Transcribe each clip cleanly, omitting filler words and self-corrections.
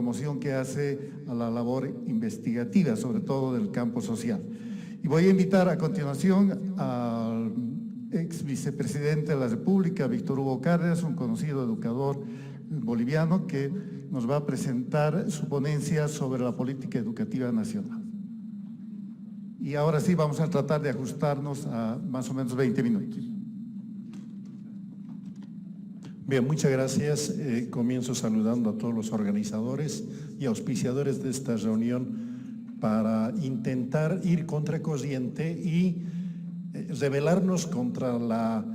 promoción que hace a la labor investigativa, sobre todo del campo social. Y voy a invitar a continuación al ex vicepresidente de la República, Víctor Hugo Cárdenas, un conocido educador boliviano, que nos va a presentar su ponencia sobre la política educativa nacional. Y ahora sí vamos a tratar de ajustarnos a más o menos 20 minutos. Bien, muchas gracias. Comienzo saludando a todos los organizadores y auspiciadores de esta reunión para intentar ir contracorriente y rebelarnos contra la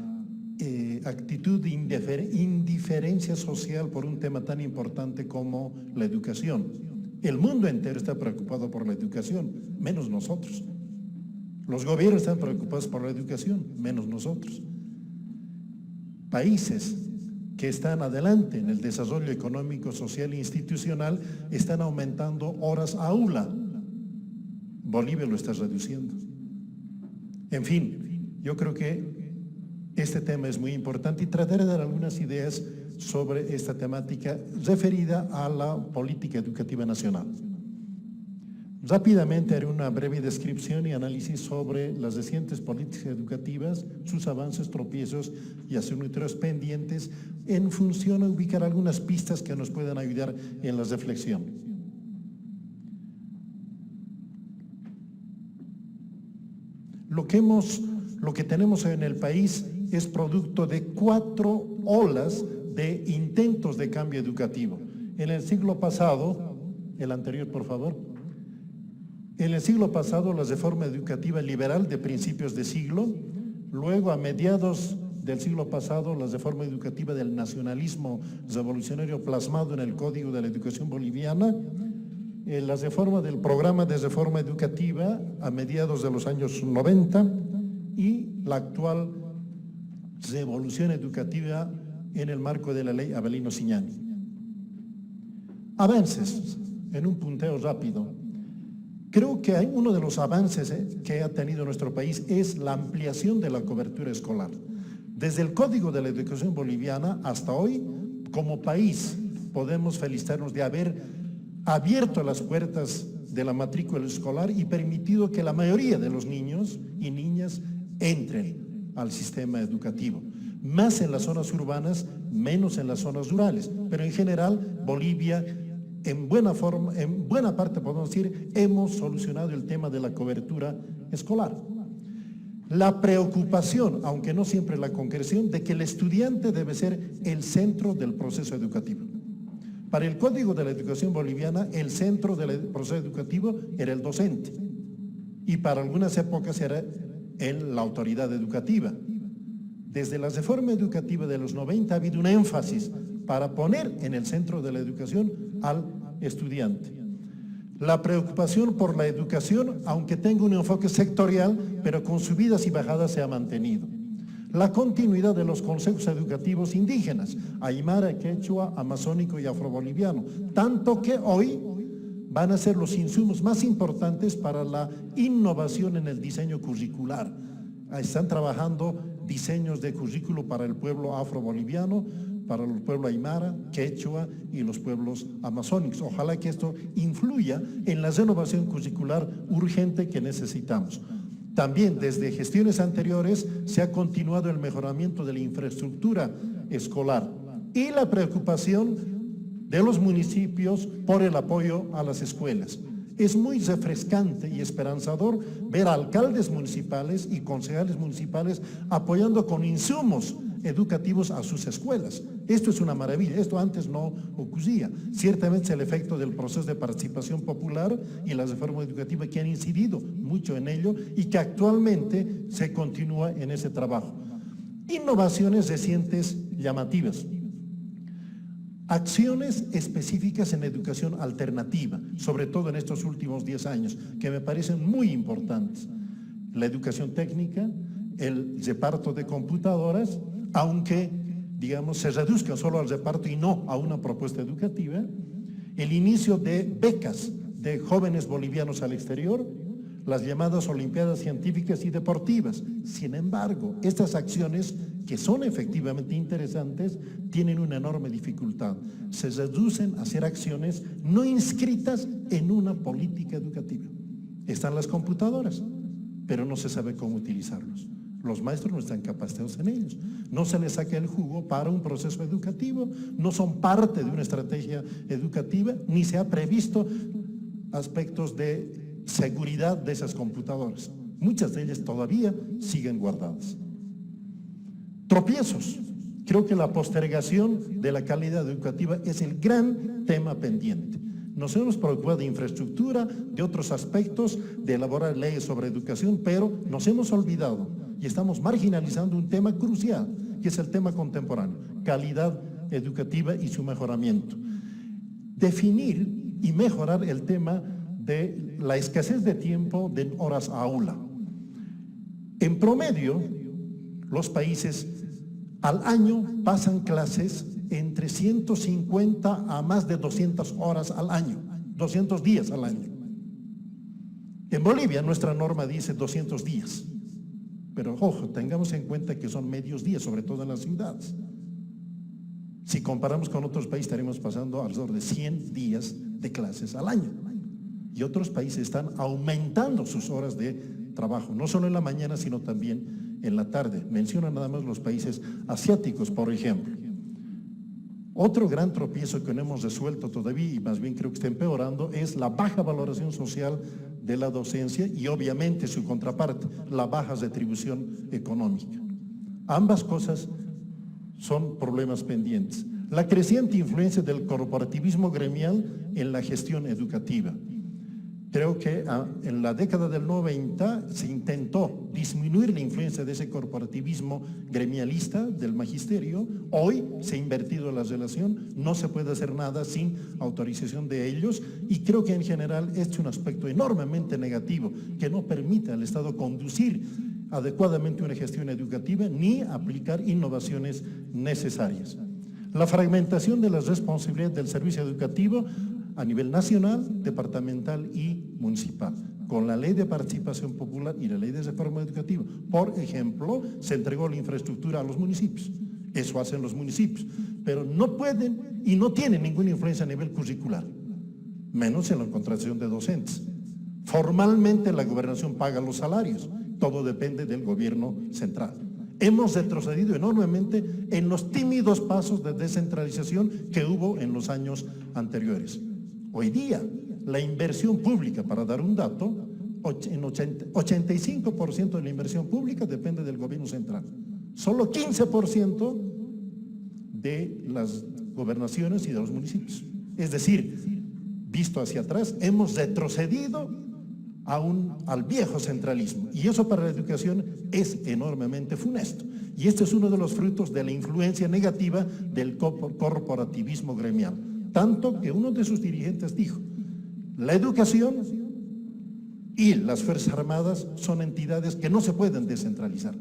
actitud de indiferencia social por un tema tan importante como la educación. El mundo entero está preocupado por la educación, menos nosotros. Los gobiernos están preocupados por la educación, menos nosotros. Países que están adelante en el desarrollo económico, social e institucional están aumentando horas aula. Bolivia lo está reduciendo. En fin, yo creo que este tema es muy importante y trataré de dar algunas ideas sobre esta temática referida a la política educativa nacional. Rápidamente haré una breve descripción y análisis sobre las recientes políticas educativas, sus avances, tropiezos y asignaturas pendientes, en función de ubicar algunas pistas que nos puedan ayudar en la reflexión. Lo que tenemos en el país es producto de 4 olas de intentos de cambio educativo. En el siglo pasado, el anterior por favor, en el siglo pasado la reforma educativa liberal de principios de siglo, luego a mediados del siglo pasado la reforma educativa del nacionalismo revolucionario plasmado en el Código de la Educación Boliviana, la reforma del programa de reforma educativa a mediados de los años 90 y la actual revolución educativa en el marco de la ley Avelino Siñani. Avances, en un punteo rápido. Creo que hay uno de los avances que ha tenido nuestro país es la ampliación de la cobertura escolar. Desde el Código de la Educación Boliviana hasta hoy, como país, podemos felicitarnos de haber abierto las puertas de la matrícula escolar y permitido que la mayoría de los niños y niñas entren al sistema educativo. Más en las zonas urbanas, menos en las zonas rurales. Pero en general, Bolivia, en buena parte podemos decir, hemos solucionado el tema de la cobertura escolar. La preocupación, aunque no siempre la concreción, de que el estudiante debe ser el centro del proceso educativo. Para el Código de la Educación Boliviana, el centro del proceso educativo era el docente y para algunas épocas era la autoridad educativa. Desde la reforma educativa de los 90 ha habido un énfasis para poner en el centro de la educación al estudiante. La preocupación por la educación, aunque tenga un enfoque sectorial, pero con subidas y bajadas se ha mantenido. La continuidad de los consejos educativos indígenas, aymara, quechua, amazónico y afroboliviano, tanto que hoy van a ser los insumos más importantes para la innovación en el diseño curricular. Están trabajando diseños de currículo para el pueblo afroboliviano, para el pueblo aymara, quechua y los pueblos amazónicos. Ojalá que esto influya en la renovación curricular urgente que necesitamos. También desde gestiones anteriores se ha continuado el mejoramiento de la infraestructura escolar y la preocupación de los municipios por el apoyo a las escuelas. Es muy refrescante y esperanzador ver a alcaldes municipales y concejales municipales apoyando con insumos educativos a sus escuelas. Esto es una maravilla, esto antes no ocurría. Ciertamente es el efecto del proceso de participación popular y la reforma educativa que han incidido mucho en ello y que actualmente se continúa en ese trabajo. Innovaciones recientes llamativas. Acciones específicas en educación alternativa, sobre todo en estos últimos 10 años, que me parecen muy importantes. La educación técnica, el reparto de computadoras, aunque, digamos, se reduzca solo al reparto y no a una propuesta educativa, el inicio de becas de jóvenes bolivianos al exterior, las llamadas Olimpiadas Científicas y Deportivas. Sin embargo, estas acciones, que son efectivamente interesantes, tienen una enorme dificultad. Se reducen a hacer acciones no inscritas en una política educativa. Están las computadoras, pero no se sabe cómo utilizarlos. Los maestros no están capacitados en ellos. No se les saca el jugo para un proceso educativo, no son parte de una estrategia educativa, ni se ha previsto aspectos de seguridad de esas computadoras. Muchas de ellas todavía siguen guardadas. Tropiezos. Creo que la postergación de la calidad educativa es el gran tema pendiente. Nos hemos preocupado de infraestructura, de otros aspectos, de elaborar leyes sobre educación, pero nos hemos olvidado y estamos marginalizando un tema crucial, que es el tema contemporáneo, calidad educativa y su mejoramiento. Definir y mejorar el tema de la escasez de tiempo de horas aula. En promedio, los países al año pasan clases entre 150 a más de 200 horas al año, 200 días al año. En Bolivia nuestra norma dice 200 días, pero ojo, tengamos en cuenta que son medios días, sobre todo en las ciudades. Si comparamos con otros países, estaremos pasando alrededor de 100 días de clases al año. Y otros países están aumentando sus horas de trabajo, no solo en la mañana, sino también en la tarde. Menciono nada más los países asiáticos, por ejemplo. Otro gran tropiezo que no hemos resuelto todavía, y más bien creo que está empeorando, es la baja valoración social de la docencia y obviamente su contraparte, la baja retribución económica. Ambas cosas son problemas pendientes. La creciente influencia del corporativismo gremial en la gestión educativa. Creo que en la década del 90 se intentó disminuir la influencia de ese corporativismo gremialista del magisterio. Hoy se ha invertido la relación, no se puede hacer nada sin autorización de ellos, y creo que en general este es un aspecto enormemente negativo que no permite al Estado conducir adecuadamente una gestión educativa ni aplicar innovaciones necesarias. La fragmentación de las responsabilidades del servicio educativo a nivel nacional, departamental y municipal, con la ley de participación popular y la ley de reforma educativa. Por ejemplo, se entregó la infraestructura a los municipios, eso hacen los municipios, pero no pueden y no tienen ninguna influencia a nivel curricular, menos en la contratación de docentes. Formalmente la gobernación paga los salarios, todo depende del gobierno central. Hemos retrocedido enormemente en los tímidos pasos de descentralización que hubo en los años anteriores. Hoy día, la inversión pública, para dar un dato, 85% de la inversión pública depende del gobierno central. Solo 15% de las gobernaciones y de los municipios. Es decir, visto hacia atrás, hemos retrocedido al viejo centralismo, y eso para la educación es enormemente funesto. Y este es uno de los frutos de la influencia negativa del corporativismo gremial. Tanto que uno de sus dirigentes dijo, la educación y las Fuerzas Armadas son entidades que no se pueden descentralizar.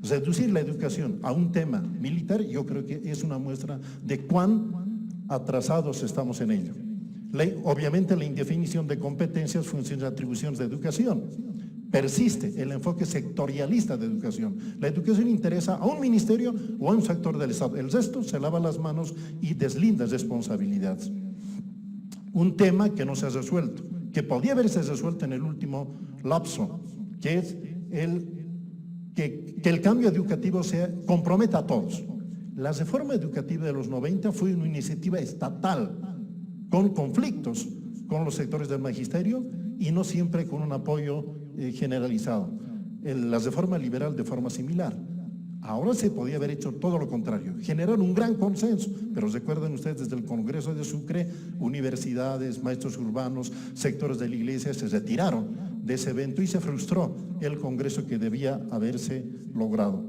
Reducir la educación a un tema militar, yo creo que es una muestra de cuán atrasados estamos en ello. Obviamente la indefinición de competencias, funciones y atribuciones de educación. Persiste el enfoque sectorialista de educación. La educación interesa a un ministerio o a un sector del Estado. El resto se lava las manos y deslinda responsabilidades. Un tema que no se ha resuelto, que podía haberse resuelto en el último lapso, que es que el cambio educativo comprometa a todos. La reforma educativa de los 90 fue una iniciativa estatal, con conflictos con los sectores del magisterio y no siempre con un apoyo generalizado. La reforma liberal de forma similar. Ahora se podía haber hecho todo lo contrario, generar un gran consenso, pero recuerden ustedes desde el Congreso de Sucre, universidades, maestros urbanos, sectores de la iglesia se retiraron de ese evento y se frustró el Congreso que debía haberse logrado.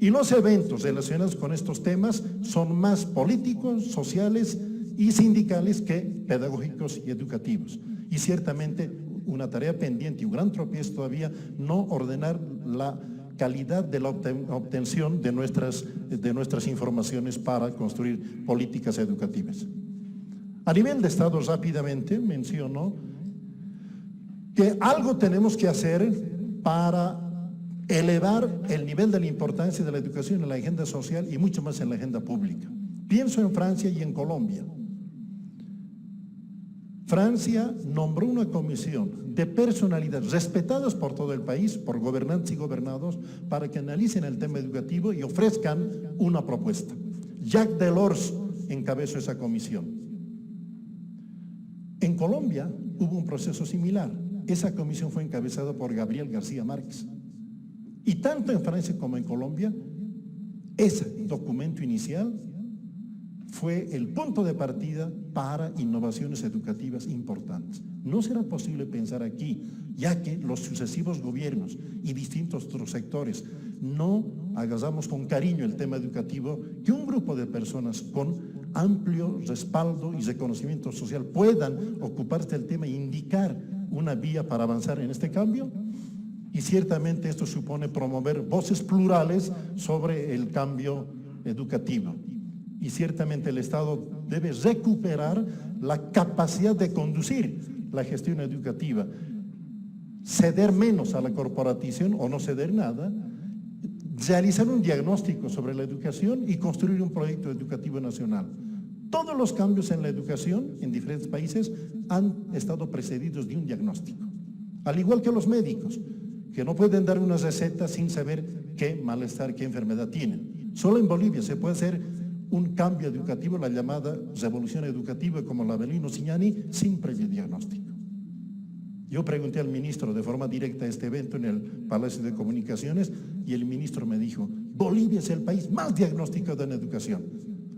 Y los eventos relacionados con estos temas son más políticos, sociales y sindicales que pedagógicos y educativos. Y ciertamente una tarea pendiente y un gran tropiezo todavía no ordenar la calidad de la obtención de nuestras informaciones para construir políticas educativas. A nivel de Estado, rápidamente menciono que algo tenemos que hacer para elevar el nivel de la importancia de la educación en la agenda social y mucho más en la agenda pública. Pienso en Francia y en Colombia. Francia nombró una comisión de personalidades respetadas por todo el país, por gobernantes y gobernados, para que analicen el tema educativo y ofrezcan una propuesta. Jacques Delors encabezó esa comisión. En Colombia hubo un proceso similar. Esa comisión fue encabezada por Gabriel García Márquez. Y tanto en Francia como en Colombia, ese documento inicial fue el punto de partida para innovaciones educativas importantes. No será posible pensar aquí, ya que los sucesivos gobiernos y distintos otros sectores no agarramos con cariño el tema educativo, que un grupo de personas con amplio respaldo y reconocimiento social puedan ocuparse del tema e indicar una vía para avanzar en este cambio. Y ciertamente esto supone promover voces plurales sobre el cambio educativo. Y ciertamente el Estado debe recuperar la capacidad de conducir la gestión educativa, ceder menos a la corporatización o no ceder nada, realizar un diagnóstico sobre la educación y construir un proyecto educativo nacional. Todos los cambios en la educación en diferentes países han estado precedidos de un diagnóstico. Al igual que los médicos, que no pueden dar una receta sin saber qué malestar, qué enfermedad tienen. Solo en Bolivia se puede hacer un cambio educativo, la llamada revolución educativa, como la Avelino Signani, sin previo diagnóstico. Yo pregunté al ministro de forma directa a este evento en el Palacio de Comunicaciones y el ministro me dijo: Bolivia es el país más diagnosticado en educación.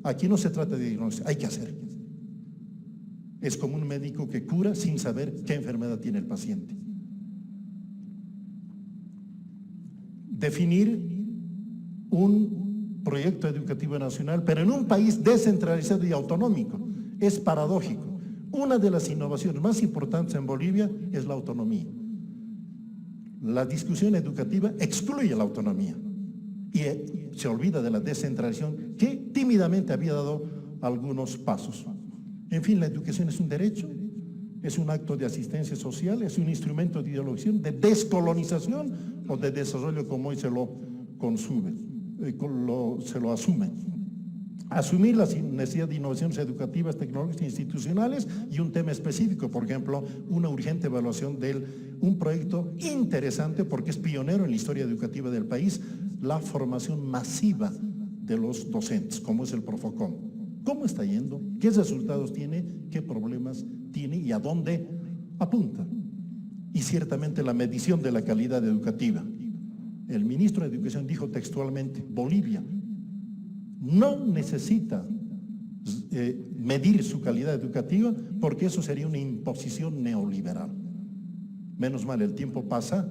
Aquí no se trata de diagnóstico, hay que hacer. Es como un médico que cura sin saber qué enfermedad tiene el paciente. Definir un proyecto educativo nacional, pero en un país descentralizado y autonómico. Es paradójico. Una de las innovaciones más importantes en Bolivia es la autonomía. La discusión educativa excluye la autonomía y se olvida de la descentralización que tímidamente había dado algunos pasos. En fin, la educación es un derecho, es un acto de asistencia social, es un instrumento de ideologización, de descolonización o de desarrollo, como hoy se lo consume. Se lo asume. Asumir la necesidad de innovaciones educativas, tecnológicas e institucionales y un tema específico, por ejemplo, una urgente evaluación de un proyecto interesante porque es pionero en la historia educativa del país, la formación masiva de los docentes, como es el Profocom. ¿Cómo está yendo? ¿Qué resultados tiene? ¿Qué problemas tiene? ¿Y a dónde apunta? Y ciertamente la medición de la calidad educativa. El ministro de Educación dijo textualmente: Bolivia no necesita medir su calidad educativa porque eso sería una imposición neoliberal. Menos mal, el tiempo pasa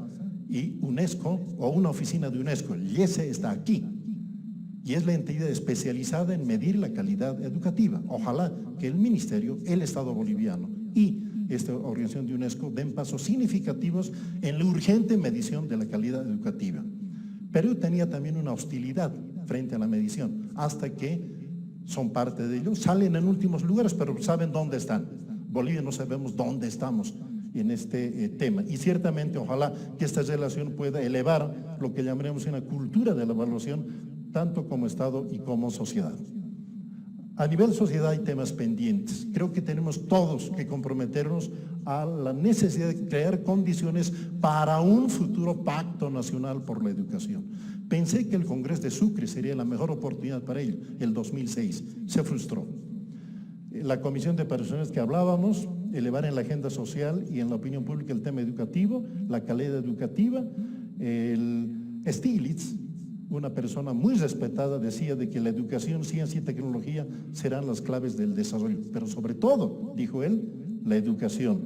y UNESCO o una oficina de UNESCO, el IESE, está aquí y es la entidad especializada en medir la calidad educativa. Ojalá que el ministerio, el Estado boliviano y esta organización de UNESCO den pasos significativos en la urgente medición de la calidad educativa. Perú tenía también una hostilidad frente a la medición, hasta que son parte de ello, salen en últimos lugares, pero saben dónde están. Bolivia no sabemos dónde estamos en este tema, y ciertamente ojalá que esta relación pueda elevar lo que llamaremos una cultura de la evaluación, tanto como Estado y como sociedad. A nivel sociedad hay temas pendientes. Creo que tenemos todos que comprometernos a la necesidad de crear condiciones para un futuro pacto nacional por la educación. Pensé que el Congreso de Sucre sería la mejor oportunidad para ello, el 2006. Se frustró. La comisión de personas que hablábamos, elevar en la agenda social y en la opinión pública el tema educativo, la calidad educativa. El Stiglitz, una persona muy respetada, decía de que la educación, ciencia y tecnología serán las claves del desarrollo, pero sobre todo, dijo él, la educación.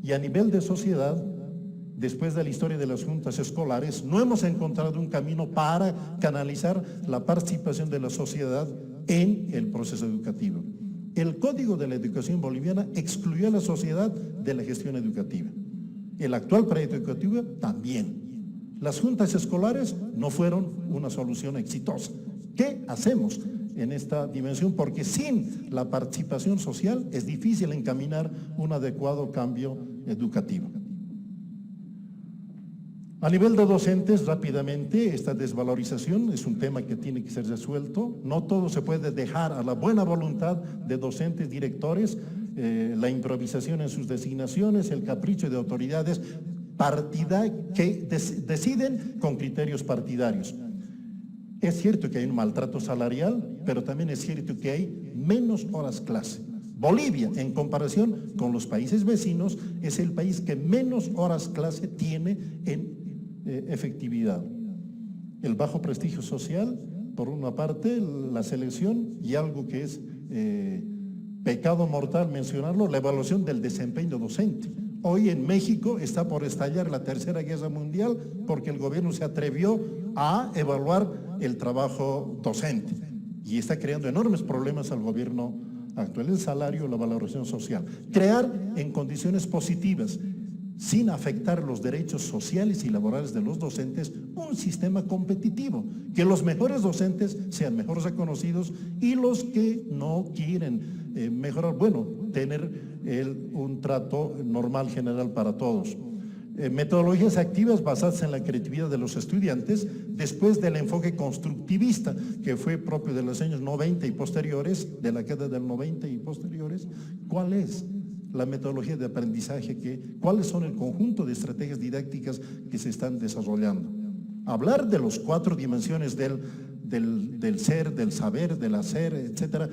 Y a nivel de sociedad, después de la historia de las juntas escolares, no hemos encontrado un camino para canalizar la participación de la sociedad en el proceso educativo. El Código de la Educación Boliviana excluyó a la sociedad de la gestión educativa. El actual proyecto educativo también. Las juntas escolares no fueron una solución exitosa. ¿Qué hacemos en esta dimensión? Porque sin la participación social es difícil encaminar un adecuado cambio educativo. A nivel de docentes, rápidamente, esta desvalorización es un tema que tiene que ser resuelto. No todo se puede dejar a la buena voluntad de docentes, directores, la improvisación en sus designaciones, el capricho de autoridades que deciden con criterios partidarios. Es cierto que hay un maltrato salarial, pero también es cierto que hay menos horas clase. Bolivia, en comparación con los países vecinos, es el país que menos horas clase tiene en efectividad. El bajo prestigio social, por una parte, la selección, y algo que es pecado mortal mencionarlo, la evaluación del desempeño docente. Hoy en México está por estallar la Tercera Guerra Mundial porque el gobierno se atrevió a evaluar el trabajo docente y está creando enormes problemas al gobierno actual. El salario, la valoración social. Crear en condiciones positivas, sin afectar los derechos sociales y laborales de los docentes, un sistema competitivo, que los mejores docentes sean mejor reconocidos y los que no quieren mejorar, bueno, tener un trato normal general para todos. Metodologías activas basadas en la creatividad de los estudiantes después del enfoque constructivista que fue propio de los años 90 y posteriores, de la década del 90 y posteriores. ¿Cuál es la metodología de aprendizaje? ¿Cuáles son el conjunto de estrategias didácticas que se están desarrollando? Hablar de las 4 dimensiones del ser, del saber, del hacer, etcétera,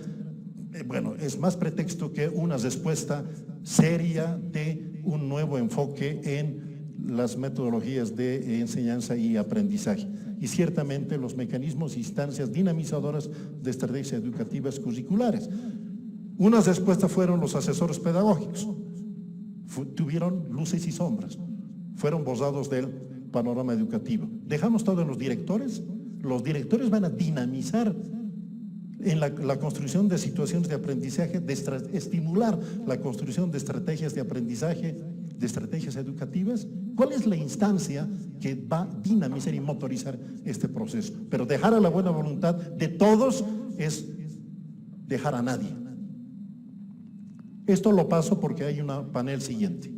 bueno, es más pretexto que una respuesta seria de un nuevo enfoque en las metodologías de enseñanza y aprendizaje. Y ciertamente los mecanismos e instancias dinamizadoras de estrategias educativas curriculares. Una respuesta fueron los asesores pedagógicos. Tuvieron luces y sombras. Fueron borrados del panorama educativo. Dejamos todo en los directores. Los directores van a dinamizar en la construcción de situaciones de aprendizaje, estimular la construcción de estrategias de aprendizaje, de estrategias educativas. ¿Cuál es la instancia que va a dinamizar y motorizar este proceso? Pero dejar a la buena voluntad de todos es dejar a nadie. Esto lo paso porque hay una panel siguiente.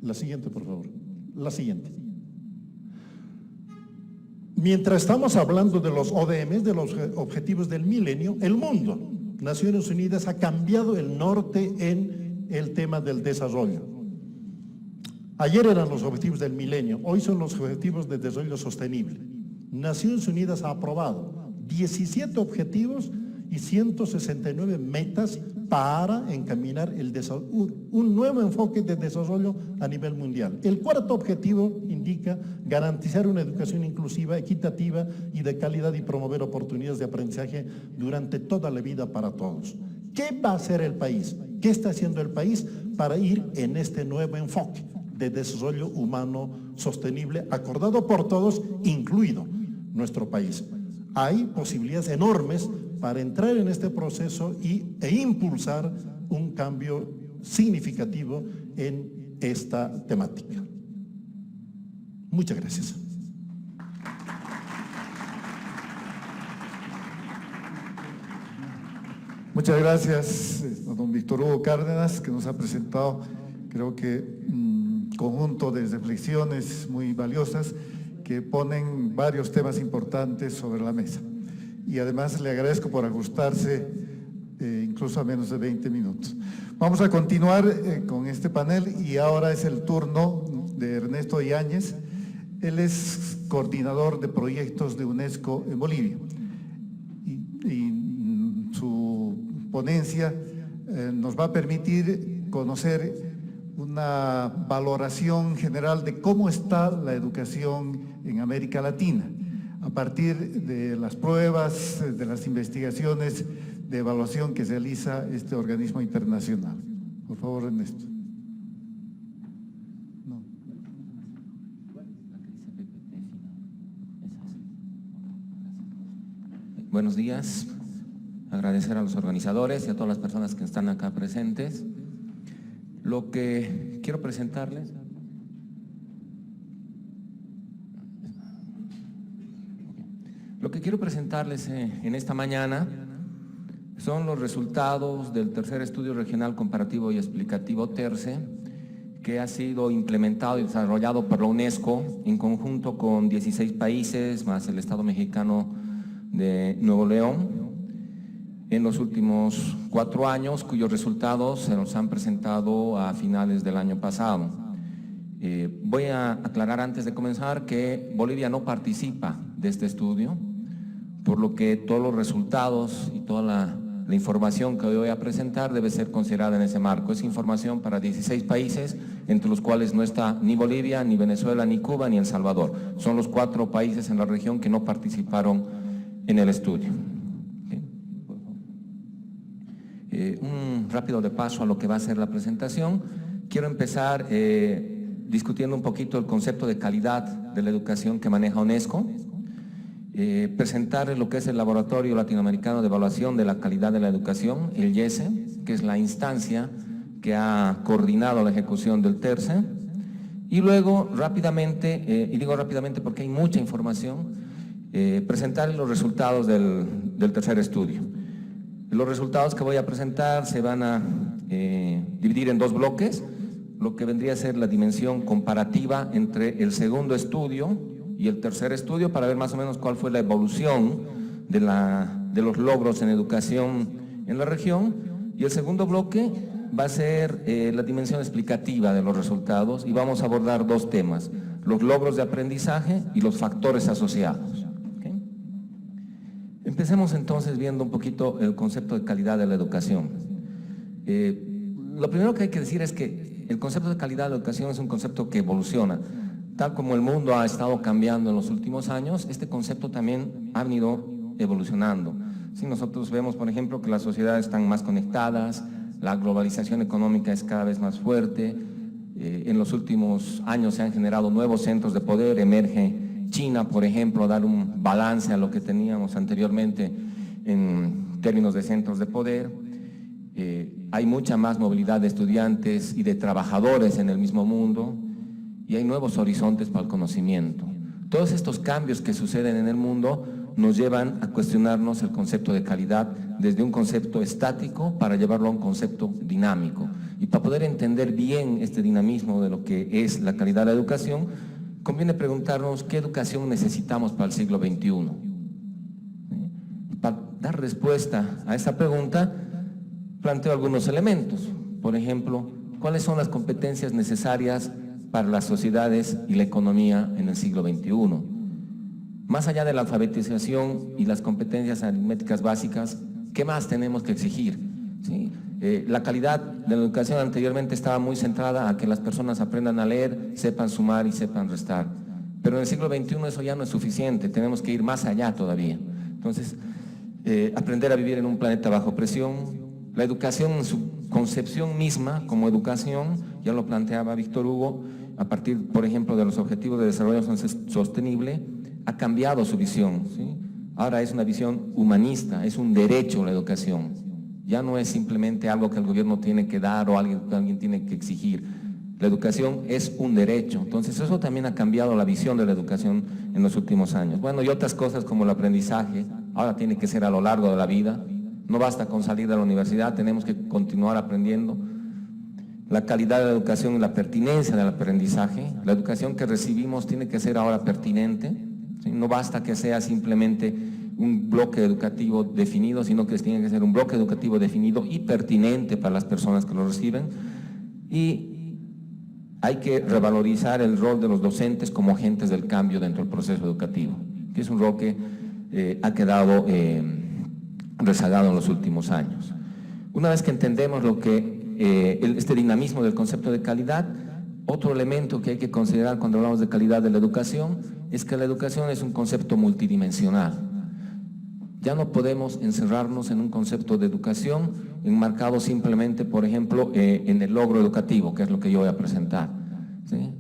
La siguiente, por favor. La siguiente. Mientras estamos hablando de los ODM, de los Objetivos del Milenio, el mundo, Naciones Unidas, ha cambiado el norte en el tema del desarrollo. Ayer eran los Objetivos del Milenio, hoy son los Objetivos de Desarrollo Sostenible. Naciones Unidas ha aprobado 17 objetivos y 169 metas para encaminar un nuevo enfoque de desarrollo a nivel mundial. El 4º objetivo indica garantizar una educación inclusiva, equitativa y de calidad y promover oportunidades de aprendizaje durante toda la vida para todos. ¿Qué va a hacer el país? ¿Qué está haciendo el país para ir en este nuevo enfoque de desarrollo humano sostenible acordado por todos, incluido nuestro país? Hay posibilidades enormes para entrar en este proceso e impulsar un cambio significativo en esta temática. Muchas gracias. Muchas gracias a don Víctor Hugo Cárdenas, que nos ha presentado, creo que, un conjunto de reflexiones muy valiosas que ponen varios temas importantes sobre la mesa. Y además le agradezco por ajustarse incluso a menos de 20 minutos. Vamos a continuar con este panel y ahora es el turno de Ernesto Yáñez. Él es coordinador de proyectos de UNESCO en Bolivia y su ponencia nos va a permitir conocer una valoración general de cómo está la educación en América Latina, a partir de las pruebas, de las investigaciones de evaluación que realiza este organismo internacional. Por favor, Ernesto. No. Buenos días. Agradecer a los organizadores y a todas las personas que están acá presentes. Lo que quiero presentarles en esta mañana son los resultados del tercer estudio regional comparativo y explicativo TERCE, que ha sido implementado y desarrollado por la UNESCO en conjunto con 16 países, más el Estado mexicano de Nuevo León, en los últimos 4 años, cuyos resultados se nos han presentado a finales del año pasado. Voy a aclarar antes de comenzar que Bolivia no participa de este estudio, por lo que todos los resultados y toda la información que hoy voy a presentar debe ser considerada en ese marco. Es información para 16 países, entre los cuales no está ni Bolivia, ni Venezuela, ni Cuba, ni El Salvador. Son los 4 países en la región que no participaron en el estudio. Un rápido de paso a lo que va a ser la presentación. Quiero empezar discutiendo un poquito el concepto de calidad de la educación que maneja UNESCO. Presentarles lo que es el Laboratorio Latinoamericano de Evaluación de la Calidad de la Educación, el IESE, que es la instancia que ha coordinado la ejecución del TERCE. Y luego, rápidamente, y digo rápidamente porque hay mucha información, presentarles los resultados del tercer estudio. Los resultados que voy a presentar se van a dividir en 2 bloques, lo que vendría a ser la dimensión comparativa entre el segundo estudio y el tercer estudio, para ver más o menos cuál fue la evolución de los logros en educación en la región. Y el segundo bloque va a ser la dimensión explicativa de los resultados, y vamos a abordar 2 temas: los logros de aprendizaje y los factores asociados. ¿Okay? Empecemos entonces viendo un poquito el concepto de calidad de la educación. Lo primero que hay que decir es que el concepto de calidad de la educación es un concepto que evoluciona. Tal como el mundo ha estado cambiando en los últimos años, este concepto también ha venido evolucionando. Si nosotros vemos, por ejemplo, que las sociedades están más conectadas, la globalización económica es cada vez más fuerte, en los últimos años se han generado nuevos centros de poder, emerge China, por ejemplo, a dar un balance a lo que teníamos anteriormente en términos de centros de poder. Hay mucha más movilidad de estudiantes y de trabajadores en el mismo mundo, y hay nuevos horizontes para el conocimiento. Todos estos cambios que suceden en el mundo nos llevan a cuestionarnos el concepto de calidad desde un concepto estático para llevarlo a un concepto dinámico. Y para poder entender bien este dinamismo de lo que es la calidad de la educación, conviene preguntarnos qué educación necesitamos para el siglo XXI. Para dar respuesta a esta pregunta, planteo algunos elementos. Por ejemplo, ¿cuáles son las competencias necesarias para las sociedades y la economía en el siglo XXI? Más allá de la alfabetización y las competencias aritméticas básicas, ¿qué más tenemos que exigir? ¿Sí? La calidad de la educación anteriormente estaba muy centrada a que las personas aprendan a leer, sepan sumar y sepan restar. Pero en el siglo XXI eso ya no es suficiente, tenemos que ir más allá todavía. Entonces, aprender a vivir en un planeta bajo presión, la educación en su concepción misma como educación, ya lo planteaba Víctor Hugo, a partir, por ejemplo, de los Objetivos de Desarrollo Sostenible, ha cambiado su visión, ¿sí? Ahora es una visión humanista, es un derecho la educación. Ya no es simplemente algo que el gobierno tiene que dar o alguien tiene que exigir. La educación es un derecho. Entonces eso también ha cambiado la visión de la educación en los últimos años. Bueno, y otras cosas como el aprendizaje, ahora tiene que ser a lo largo de la vida. No basta con salir de la universidad, tenemos que continuar aprendiendo. La calidad de la educación y la pertinencia del aprendizaje. La educación que recibimos tiene que ser ahora pertinente, ¿sí? No basta que sea simplemente un bloque educativo definido, sino que tiene que ser un bloque educativo definido y pertinente para las personas que lo reciben. Y hay que revalorizar el rol de los docentes como agentes del cambio dentro del proceso educativo, que es un rol que ha quedado rezagado en los últimos años. Una vez que entendemos lo que este dinamismo del concepto de calidad, otro elemento que hay que considerar cuando hablamos de calidad de la educación es que la educación es un concepto multidimensional. Ya no podemos encerrarnos en un concepto de educación enmarcado simplemente, por ejemplo, en el logro educativo, que es lo que yo voy a presentar, ¿sí?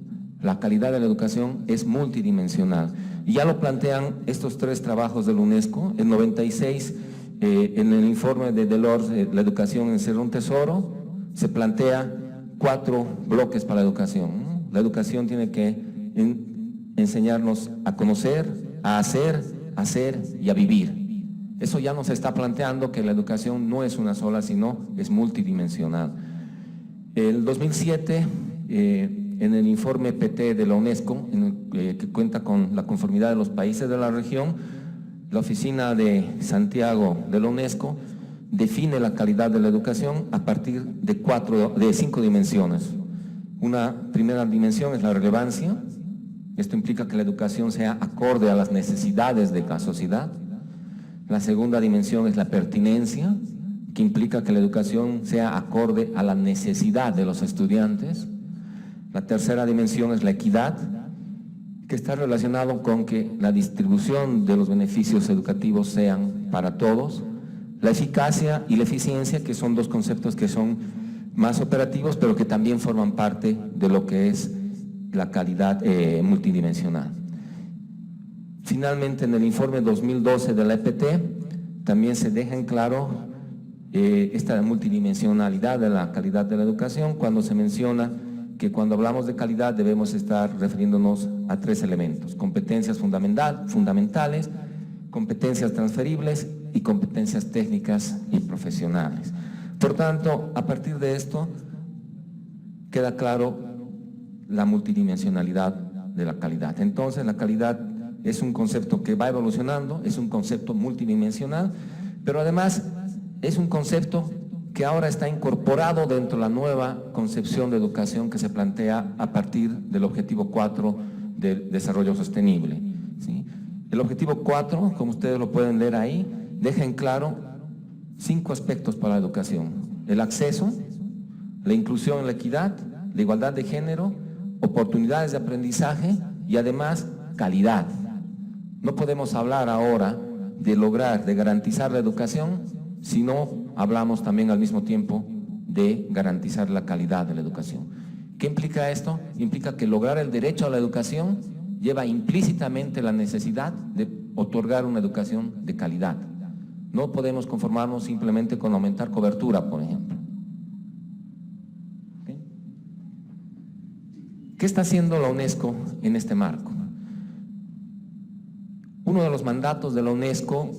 La calidad de la educación es multidimensional. Y ya lo plantean estos 3 trabajos de la UNESCO. En 96, en el informe de Delors, la educación en ser un tesoro, se plantea 4 bloques para la educación, ¿no? La educación tiene que enseñarnos a conocer, a hacer y a vivir. Eso ya nos está planteando que la educación no es una sola, sino es multidimensional. El 2007, en el informe PT de la UNESCO, que cuenta con la conformidad de los países de la región, la oficina de Santiago de la UNESCO define la calidad de la educación a partir de 5 dimensiones. Una primera dimensión es la relevancia. Esto implica que la educación sea acorde a las necesidades de la sociedad. La segunda dimensión es la pertinencia, que implica que la educación sea acorde a la necesidad de los estudiantes. La tercera dimensión es la equidad, que está relacionado con que la distribución de los beneficios educativos sean para todos. La eficacia y la eficiencia, que son dos conceptos que son más operativos, pero que también forman parte de lo que es la calidad multidimensional. Finalmente, en el informe 2012 de la EPT, también se deja en claro esta multidimensionalidad de la calidad de la educación, cuando se menciona que cuando hablamos de calidad debemos estar refiriéndonos a 3 elementos: competencias fundamentales, competencias transferibles y competencias técnicas y profesionales. Por tanto, a partir de esto queda claro la multidimensionalidad de la calidad. Entonces, la calidad es un concepto que va evolucionando, es un concepto multidimensional, pero además es un concepto que ahora está incorporado dentro de la nueva concepción de educación que se plantea a partir del objetivo 4 del desarrollo sostenible, ¿sí? El objetivo 4, como ustedes lo pueden leer ahí, deja en claro 5 aspectos para la educación: el acceso, la inclusión, la equidad, la igualdad de género, oportunidades de aprendizaje y además calidad. No podemos hablar ahora de lograr, de garantizar la educación si no hablamos también al mismo tiempo de garantizar la calidad de la educación. ¿Qué implica esto? Implica que lograr el derecho a la educación lleva implícitamente la necesidad de otorgar una educación de calidad. No podemos conformarnos simplemente con aumentar cobertura, por ejemplo. ¿Okay? ¿Qué está haciendo la UNESCO en este marco? Uno de los mandatos de la UNESCO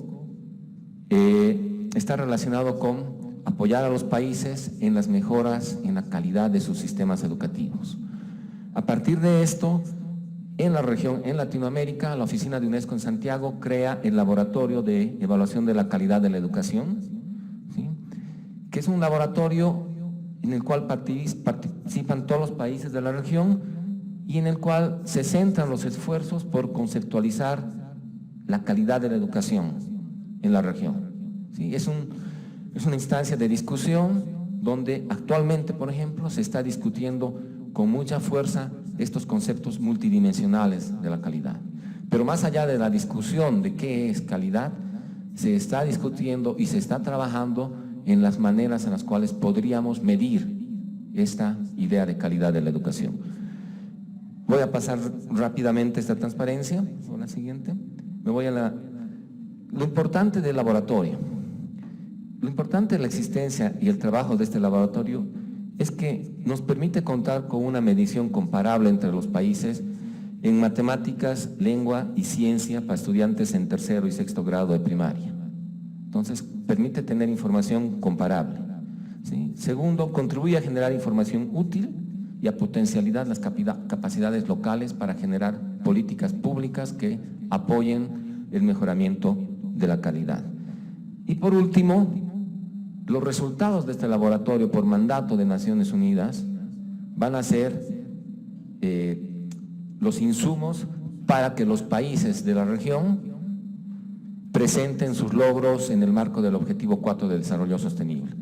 está relacionado con apoyar a los países en las mejoras en la calidad de sus sistemas educativos. A partir de esto, en la región, en Latinoamérica, la oficina de UNESCO en Santiago crea el Laboratorio de Evaluación de la Calidad de la Educación, ¿sí?, que es un laboratorio en el cual participan todos los países de la región y en el cual se centran los esfuerzos por conceptualizar la calidad de la educación en la región, ¿sí? Es una instancia de discusión donde actualmente, por ejemplo, se está discutiendo con mucha fuerza estos conceptos multidimensionales de la calidad. Pero más allá de la discusión de qué es calidad, se está discutiendo y se está trabajando en las maneras en las cuales podríamos medir esta idea de calidad de la educación. Voy a pasar rápidamente esta transparencia, o la siguiente. Me voy a lo importante del laboratorio. Lo importante de la existencia y el trabajo de este laboratorio es que nos permite contar con una medición comparable entre los países en matemáticas, lengua y ciencia para estudiantes en 3º y 6º grado de primaria. Entonces, permite tener información comparable, ¿sí? Segundo, contribuye a generar información útil y a potencializar las capacidades locales para generar políticas públicas que apoyen el mejoramiento de la calidad. Y por último, los resultados de este laboratorio por mandato de Naciones Unidas van a ser los insumos para que los países de la región presenten sus logros en el marco del Objetivo 4 de Desarrollo Sostenible.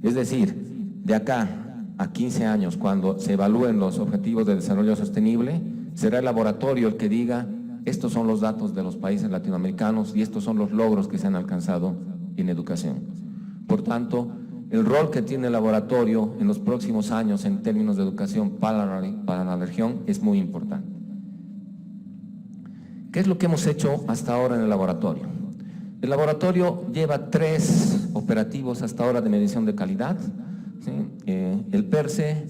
Es decir, de acá a 15 años, cuando se evalúen los Objetivos de Desarrollo Sostenible, será el laboratorio el que diga: estos son los datos de los países latinoamericanos y estos son los logros que se han alcanzado en educación. Por tanto, el rol que tiene el laboratorio en los próximos años en términos de educación para la región es muy importante. ¿Qué es lo que hemos hecho hasta ahora en el laboratorio? El laboratorio lleva 3 operativos hasta ahora de medición de calidad, ¿sí? El PERCE,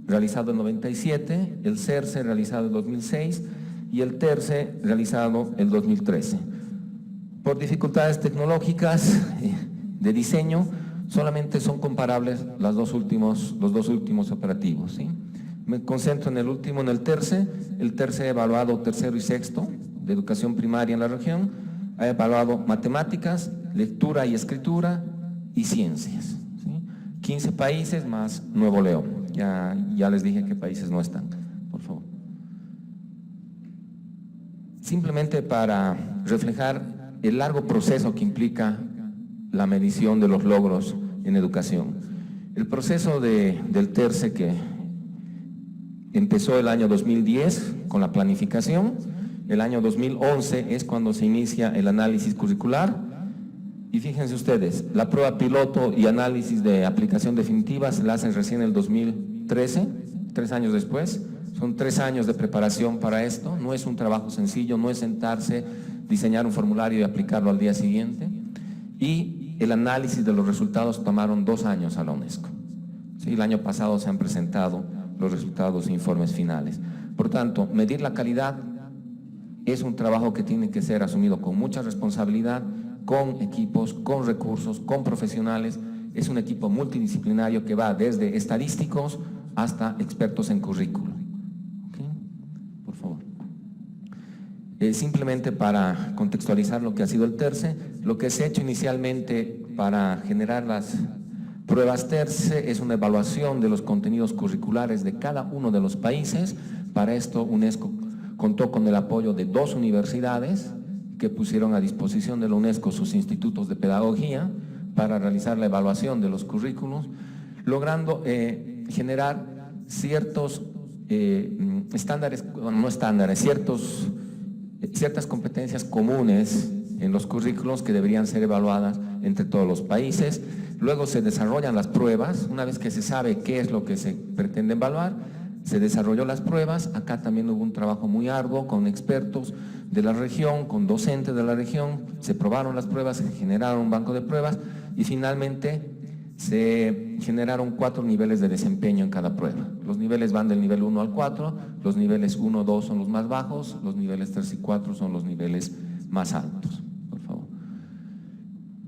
realizado en 97, el CERCE, realizado en 2006, y el TERCE, realizado en 2013. Por dificultades tecnológicas de diseño, solamente son comparables los dos últimos operativos, ¿sí? Me concentro en el último, en el TERCE. El TERCE ha evaluado tercero y sexto de educación primaria en la región, ha evaluado matemáticas, lectura y escritura y ciencias, ¿sí? 15 países más Nuevo León. Ya les dije qué países no están, por favor. Simplemente para reflejar el largo proceso que implica la medición de los logros en educación. El proceso del TERCE, que empezó el año 2010 con la planificación, el año 2011 es cuando se inicia el análisis curricular, y fíjense ustedes, la prueba piloto y análisis de aplicación definitiva se la hacen recién en el 2013, 3 años después. Son 3 años de preparación para esto, no es un trabajo sencillo, no es sentarse, diseñar un formulario y aplicarlo al día siguiente. Y el análisis de los resultados tomaron 2 años a la UNESCO. ¿Sí? El año pasado se han presentado los resultados e informes finales. Por tanto, medir la calidad es un trabajo que tiene que ser asumido con mucha responsabilidad, con equipos, con recursos, con profesionales. Es un equipo multidisciplinario que va desde estadísticos hasta expertos en currículo. Por favor. Simplemente para contextualizar lo que ha sido el TERCE, lo que se ha hecho inicialmente para generar las pruebas TERCE es una evaluación de los contenidos curriculares de cada uno de los países. Para esto UNESCO contó con el apoyo de 2 universidades que pusieron a disposición de la UNESCO sus institutos de pedagogía para realizar la evaluación de los currículos, logrando generar ciertos estándares, no estándares, ciertas competencias comunes en los currículos que deberían ser evaluadas entre todos los países. Luego se desarrollan las pruebas. Una vez que se sabe qué es lo que se pretende evaluar, se desarrolló las pruebas. Acá también hubo un trabajo muy arduo con expertos de la región, con docentes de la región. Se probaron las pruebas, se generaron un banco de pruebas y finalmente se generaron 4 niveles de desempeño en cada prueba. Los niveles van del nivel 1 al 4, los niveles 1, 2 son los más bajos, los niveles 3 y 4 son los niveles más altos. Por favor.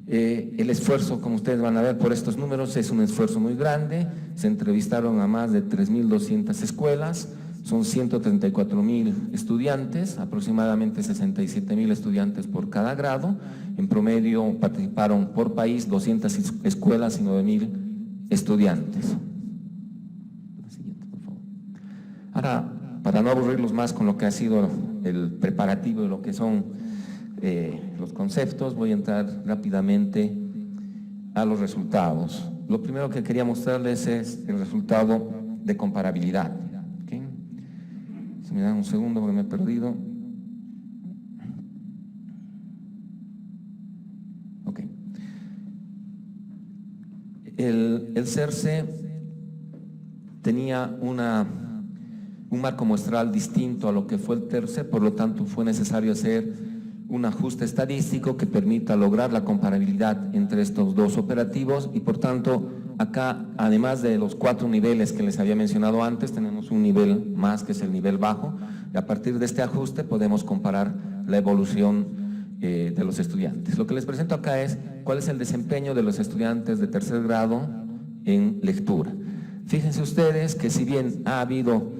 El esfuerzo, como ustedes van a ver por estos números, es un esfuerzo muy grande. Se entrevistaron a más de 3.200 escuelas, son 134.000 estudiantes, aproximadamente 67.000 estudiantes por cada grado. En promedio participaron por país 200 escuelas y 9.000 estudiantes. La siguiente, por favor. Ahora, para no aburrirlos más con lo que ha sido el preparativo de lo que son los conceptos, voy a entrar rápidamente a los resultados. Lo primero que quería mostrarles es el resultado de comparabilidad. ¿Okay? Si me dan un segundo porque me he perdido. Ok. El CERCE tenía un marco muestral distinto a lo que fue el TERCE, por lo tanto fue necesario hacer un ajuste estadístico que permita lograr la comparabilidad entre estos 2 operativos y por tanto acá, además de los 4 niveles que les había mencionado antes, tenemos un nivel más que es el nivel bajo y a partir de este ajuste podemos comparar la evolución de los estudiantes. Lo que les presento acá es cuál es el desempeño de los estudiantes de tercer grado en lectura. Fíjense ustedes que si bien ha habido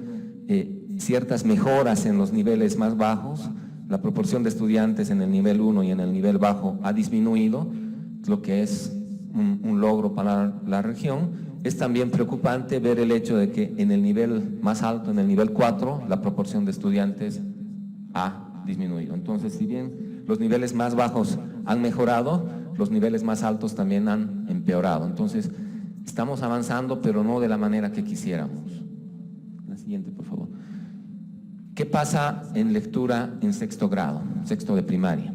ciertas mejoras en los niveles más bajos, la proporción de estudiantes en el nivel 1 y en el nivel bajo ha disminuido, lo que es un logro para la región. Es también preocupante ver el hecho de que en el nivel más alto, en el nivel 4, la proporción de estudiantes ha disminuido. Entonces, si bien los niveles más bajos han mejorado, los niveles más altos también han empeorado. Entonces, estamos avanzando, pero no de la manera que quisiéramos. La siguiente, por favor. ¿Qué pasa en lectura en sexto grado, sexto de primaria?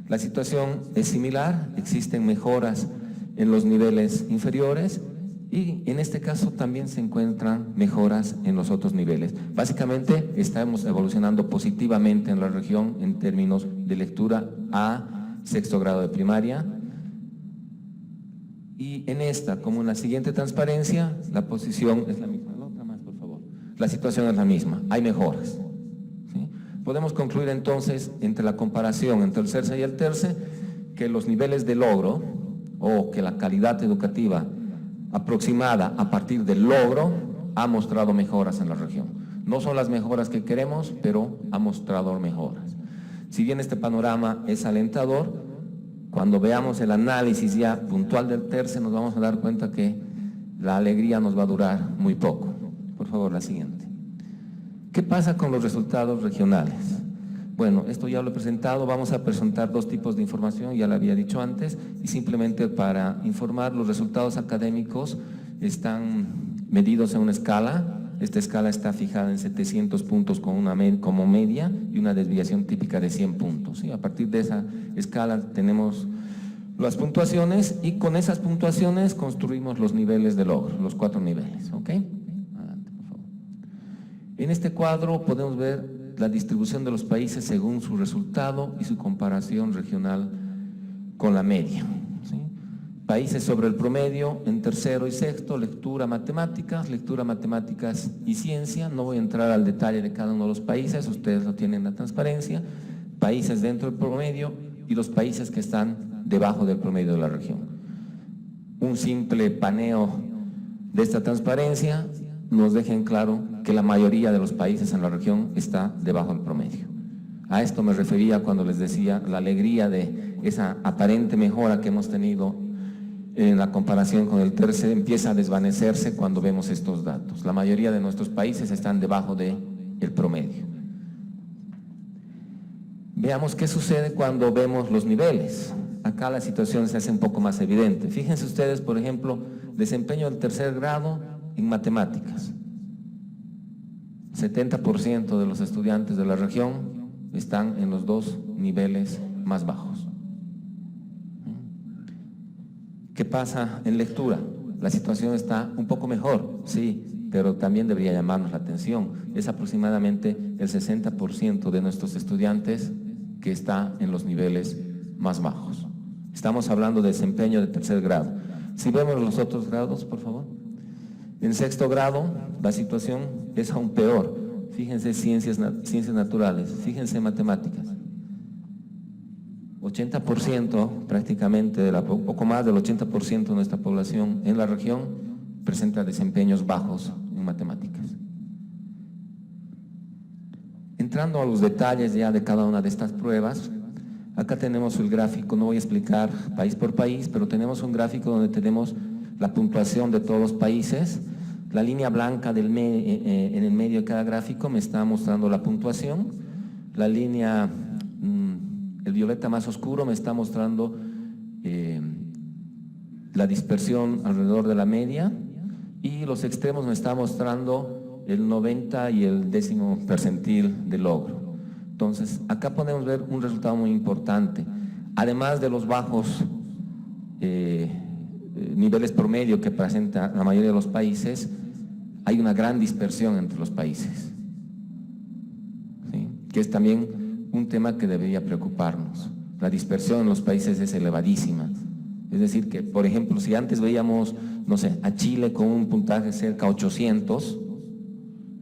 La situación es similar, existen mejoras en los niveles inferiores y en este caso también se encuentran mejoras en los otros niveles. Básicamente estamos evolucionando positivamente en la región en términos de lectura a sexto grado de primaria. Y en esta, como en la siguiente transparencia, la posición es la misma. La otra más, por favor. La situación es la misma, hay mejoras. ¿Sí? Podemos concluir entonces entre la comparación entre el CERCE y el TERCE que los niveles de logro o que la calidad educativa aproximada a partir del logro ha mostrado mejoras en la región. No son las mejoras que queremos, pero ha mostrado mejoras. Si bien este panorama es alentador, cuando veamos el análisis ya puntual del TERCE nos vamos a dar cuenta que la alegría nos va a durar muy poco. Por favor, la siguiente. ¿Qué pasa con los resultados regionales? Bueno, esto ya lo he presentado, vamos a presentar dos tipos de información, ya lo había dicho antes, y simplemente para informar, los resultados académicos están medidos en una escala. Esta escala está fijada en 700 puntos como media y una desviación típica de 100 puntos. ¿Sí? A partir de esa escala tenemos las puntuaciones y con esas puntuaciones construimos los niveles de logro, los 4 niveles. ¿Ok? Adelante, por favor. En este cuadro podemos ver la distribución de los países según su resultado y su comparación regional con la media. ¿Sí? Países sobre el promedio en tercero y sexto, lectura, matemáticas y ciencia. No voy a entrar al detalle de cada uno de los países, ustedes lo tienen en la transparencia. Países dentro del promedio y los países que están debajo del promedio de la región. Un simple paneo de esta transparencia nos deja en claro que la mayoría de los países en la región está debajo del promedio. A esto me refería cuando les decía la alegría de esa aparente mejora que hemos tenido en la comparación con el TERCE empieza a desvanecerse cuando vemos estos datos. La mayoría de nuestros países están debajo del promedio. Veamos qué sucede cuando vemos los niveles. Acá la situación se hace un poco más evidente. Fíjense ustedes, por ejemplo, desempeño del tercer grado en matemáticas. 70% de los estudiantes de la región están en los 2 niveles más bajos. ¿Qué pasa en lectura? La situación está un poco mejor, sí, pero también debería llamarnos la atención. Es aproximadamente el 60% de nuestros estudiantes que está en los niveles más bajos. Estamos hablando de desempeño de tercer grado. Si vemos los otros grados, por favor. En sexto grado, la situación es aún peor. Fíjense ciencias naturales, fíjense matemáticas. 80% prácticamente, poco más del 80% de nuestra población en la región presenta desempeños bajos en matemáticas. Entrando a los detalles ya de cada una de estas pruebas, acá tenemos el gráfico, no voy a explicar país por país, pero tenemos un gráfico donde tenemos la puntuación de todos los países. La línea blanca en el medio de cada gráfico me está mostrando la puntuación. La línea, el violeta más oscuro me está mostrando la dispersión alrededor de la media y los extremos me está mostrando el 90 y el 10º percentil de logro. Entonces, acá podemos ver un resultado muy importante. Además de los bajos niveles promedio que presenta la mayoría de los países, hay una gran dispersión entre los países, ¿sí? Que es también un tema que debería preocuparnos. La dispersión en los países es elevadísima. Es decir, que por ejemplo, si antes veíamos, no sé, a Chile con un puntaje cerca de 800,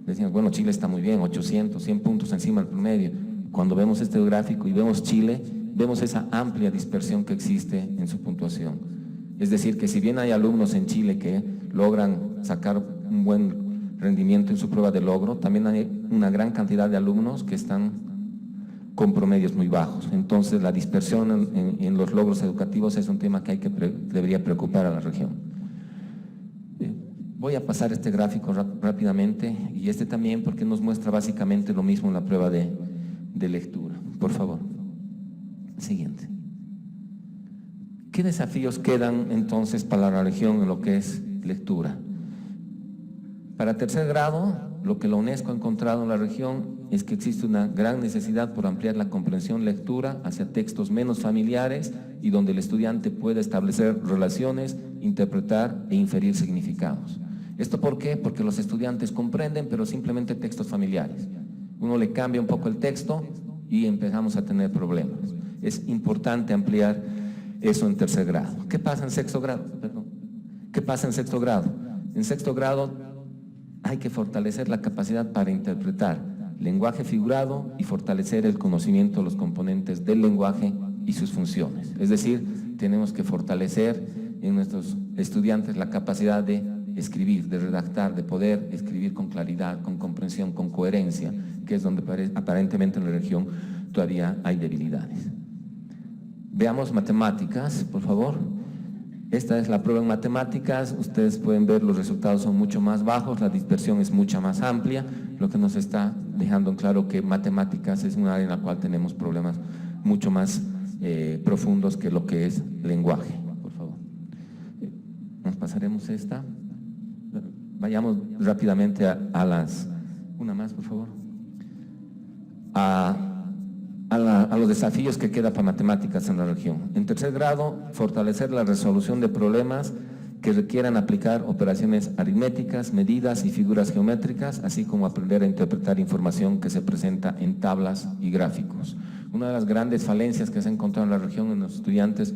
decíamos, bueno, Chile está muy bien, 800, 100 puntos encima del promedio. Cuando vemos este gráfico y vemos Chile, vemos esa amplia dispersión que existe en su puntuación. Es decir, que si bien hay alumnos en Chile que logran sacar un buen rendimiento en su prueba de logro, también hay una gran cantidad de alumnos que están con promedios muy bajos. Entonces, la dispersión en los logros educativos es un tema que debería preocupar a la región. Voy a pasar este gráfico rápidamente y este también porque nos muestra básicamente lo mismo en la prueba de lectura. Por favor. Siguiente. ¿Qué desafíos quedan entonces para la región en lo que es lectura? Para tercer grado, lo que la UNESCO ha encontrado en la región es que existe una gran necesidad por ampliar la comprensión lectura hacia textos menos familiares y donde el estudiante pueda establecer relaciones, interpretar e inferir significados. ¿Esto por qué? Porque los estudiantes comprenden, pero simplemente textos familiares. Uno le cambia un poco el texto y empezamos a tener problemas. Es importante ampliar eso en tercer grado. ¿Qué pasa en sexto grado? Perdón. ¿Qué pasa en sexto grado? En sexto grado hay que fortalecer la capacidad para interpretar lenguaje figurado y fortalecer el conocimiento de los componentes del lenguaje y sus funciones. Es decir, tenemos que fortalecer en nuestros estudiantes la capacidad de escribir, de redactar, de poder escribir con claridad, con comprensión, con coherencia, que es donde aparentemente en la región todavía hay debilidades. Veamos matemáticas, por favor. Esta es la prueba en matemáticas. Ustedes pueden ver los resultados son mucho más bajos, la dispersión es mucho más amplia, lo que nos está dejando en claro que matemáticas es un área en la cual tenemos problemas mucho más profundos que lo que es lenguaje. Por favor. Nos pasaremos esta. Vayamos rápidamente a las... Una más, por favor. A los desafíos que queda para matemáticas en la región. En tercer grado, fortalecer la resolución de problemas que requieran aplicar operaciones aritméticas, medidas y figuras geométricas, así como aprender a interpretar información que se presenta en tablas y gráficos. Una de las grandes falencias que se ha encontrado en la región en los estudiantes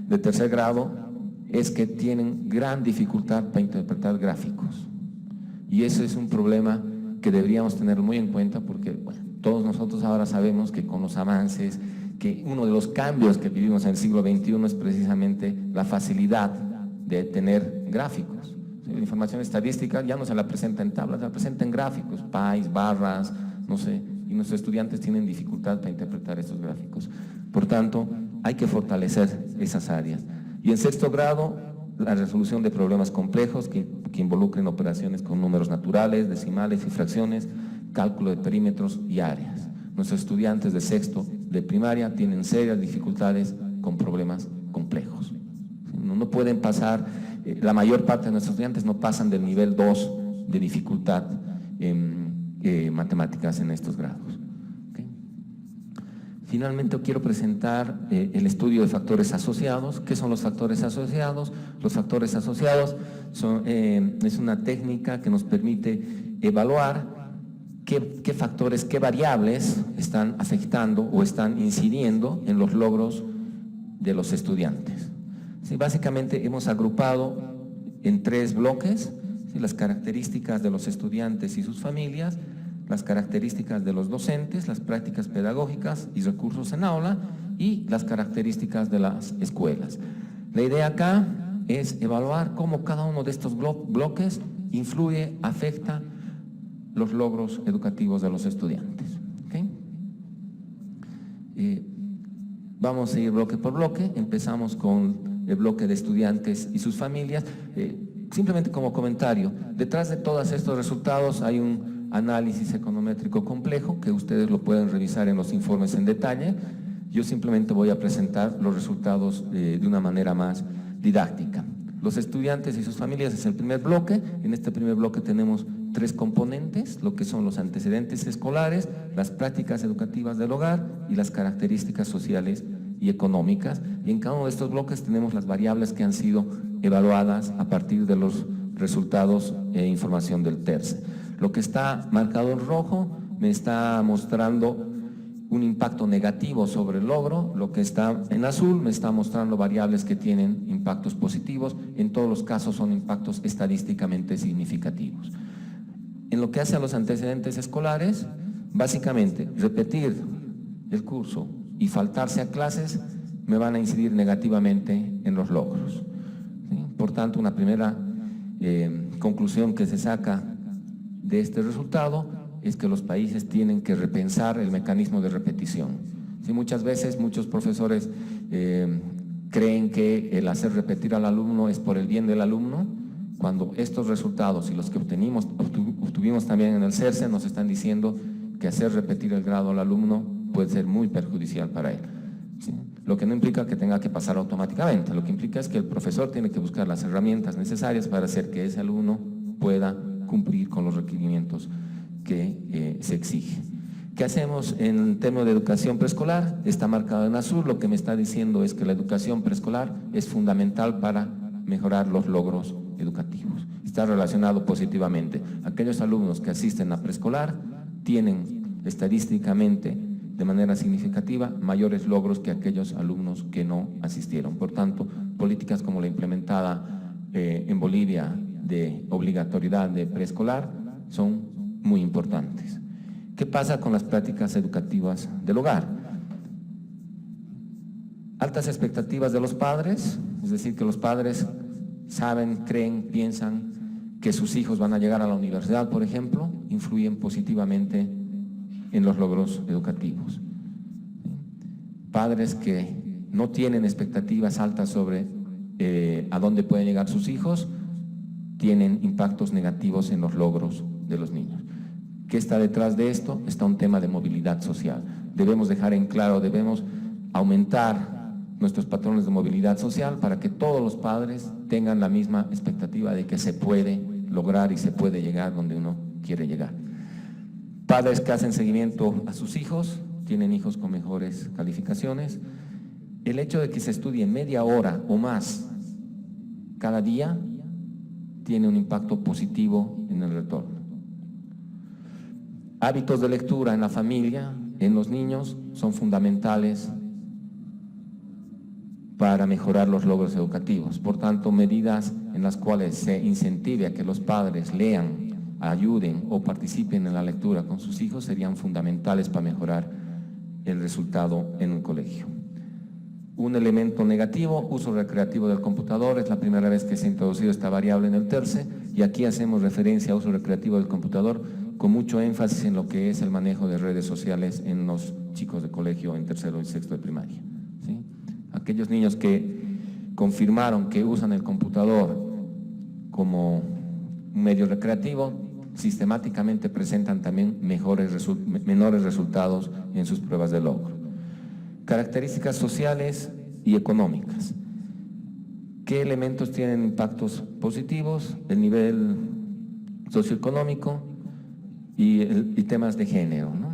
de tercer grado es que tienen gran dificultad para interpretar gráficos. Y eso es un problema que deberíamos tener muy en cuenta porque, bueno, todos nosotros ahora sabemos que con los avances, que uno de los cambios que vivimos en el siglo XXI es precisamente la facilidad de tener gráficos. La información estadística ya no se la presenta en tablas, se la presenta en gráficos, pies, barras, no sé, y nuestros estudiantes tienen dificultad para interpretar estos gráficos. Por tanto, hay que fortalecer esas áreas. Y en sexto grado, la resolución de problemas complejos que involucren operaciones con números naturales, decimales y fracciones, cálculo de perímetros y áreas. Nuestros estudiantes de sexto de primaria tienen serias dificultades con problemas complejos. No pueden pasar, la mayor parte de nuestros estudiantes no pasan del nivel 2 de dificultad en matemáticas en estos grados. ¿Okay? Finalmente quiero presentar el estudio de factores asociados. ¿Qué son los factores asociados? Los factores asociados es una técnica que nos permite evaluar qué factores, qué variables están afectando o están incidiendo en los logros de los estudiantes. Sí, básicamente hemos agrupado en 3 bloques, ¿sí? Las características de los estudiantes y sus familias, las características de los docentes, las prácticas pedagógicas y recursos en aula y las características de las escuelas. La idea acá es evaluar cómo cada uno de estos bloques influye, afecta los logros educativos de los estudiantes. ¿Okay? Vamos a ir bloque por bloque. Empezamos con el bloque de estudiantes y sus familias. Simplemente como comentario, detrás de todos estos resultados hay un análisis econométrico complejo que ustedes lo pueden revisar en los informes en detalle. Yo simplemente voy a presentar los resultados de una manera más didáctica. Los estudiantes y sus familias es el primer bloque. En este primer bloque tenemos 3 componentes, lo que son los antecedentes escolares, las prácticas educativas del hogar y las características sociales y económicas. Y en cada uno de estos bloques tenemos las variables que han sido evaluadas a partir de los resultados e información del TERCE. Lo que está marcado en rojo me está mostrando un impacto negativo sobre el logro, lo que está en azul me está mostrando variables que tienen impactos positivos. En todos los casos son impactos estadísticamente significativos. En lo que hace a los antecedentes escolares, básicamente repetir el curso y faltarse a clases me van a incidir negativamente en los logros. ¿Sí? Por tanto, una primera conclusión que se saca de este resultado es que los países tienen que repensar el mecanismo de repetición. ¿Sí? Muchas veces muchos profesores creen que el hacer repetir al alumno es por el bien del alumno, cuando estos resultados y los que obtuvimos también en el CERCE nos están diciendo que hacer repetir el grado al alumno puede ser muy perjudicial para él. ¿Sí? Lo que no implica que tenga que pasar automáticamente, lo que implica es que el profesor tiene que buscar las herramientas necesarias para hacer que ese alumno pueda cumplir con los requerimientos que se exige. ¿Qué hacemos en tema de educación preescolar? Está marcado en azul, lo que me está diciendo es que la educación preescolar es fundamental para mejorar los logros educativos. Está relacionado positivamente. Aquellos alumnos que asisten a preescolar tienen estadísticamente de manera significativa mayores logros que aquellos alumnos que no asistieron. Por tanto, políticas como la implementada en Bolivia de obligatoriedad de preescolar son muy importantes. ¿Qué pasa con las prácticas educativas del hogar? Altas expectativas de los padres, es decir, que los padres saben, creen, piensan que sus hijos van a llegar a la universidad, por ejemplo, influyen positivamente en los logros educativos. Padres que no tienen expectativas altas sobre a dónde pueden llegar sus hijos, tienen impactos negativos en los logros de los niños. ¿Qué está detrás de esto? Está un tema de movilidad social. Debemos dejar en claro, debemos aumentar nuestros patrones de movilidad social para que todos los padres tengan la misma expectativa de que se puede lograr y se puede llegar donde uno quiere llegar. Padres que hacen seguimiento a sus hijos, tienen hijos con mejores calificaciones. El hecho de que se estudie media hora o más cada día tiene un impacto positivo en el retorno. Hábitos de lectura en la familia, en los niños, son fundamentales para mejorar los logros educativos. Por tanto, medidas en las cuales se incentive a que los padres lean, ayuden o participen en la lectura con sus hijos serían fundamentales para mejorar el resultado en un colegio. Un elemento negativo, uso recreativo del computador, es la primera vez que se ha introducido esta variable en el TERCE y aquí hacemos referencia a uso recreativo del computador con mucho énfasis en lo que es el manejo de redes sociales en los chicos de colegio en tercero y sexto de primaria, ¿sí? Aquellos niños que confirmaron que usan el computador como un medio recreativo, sistemáticamente presentan también menores resultados en sus pruebas de logro. Características sociales y económicas. ¿Qué elementos tienen impactos positivos? El nivel socioeconómico y temas de género, ¿no?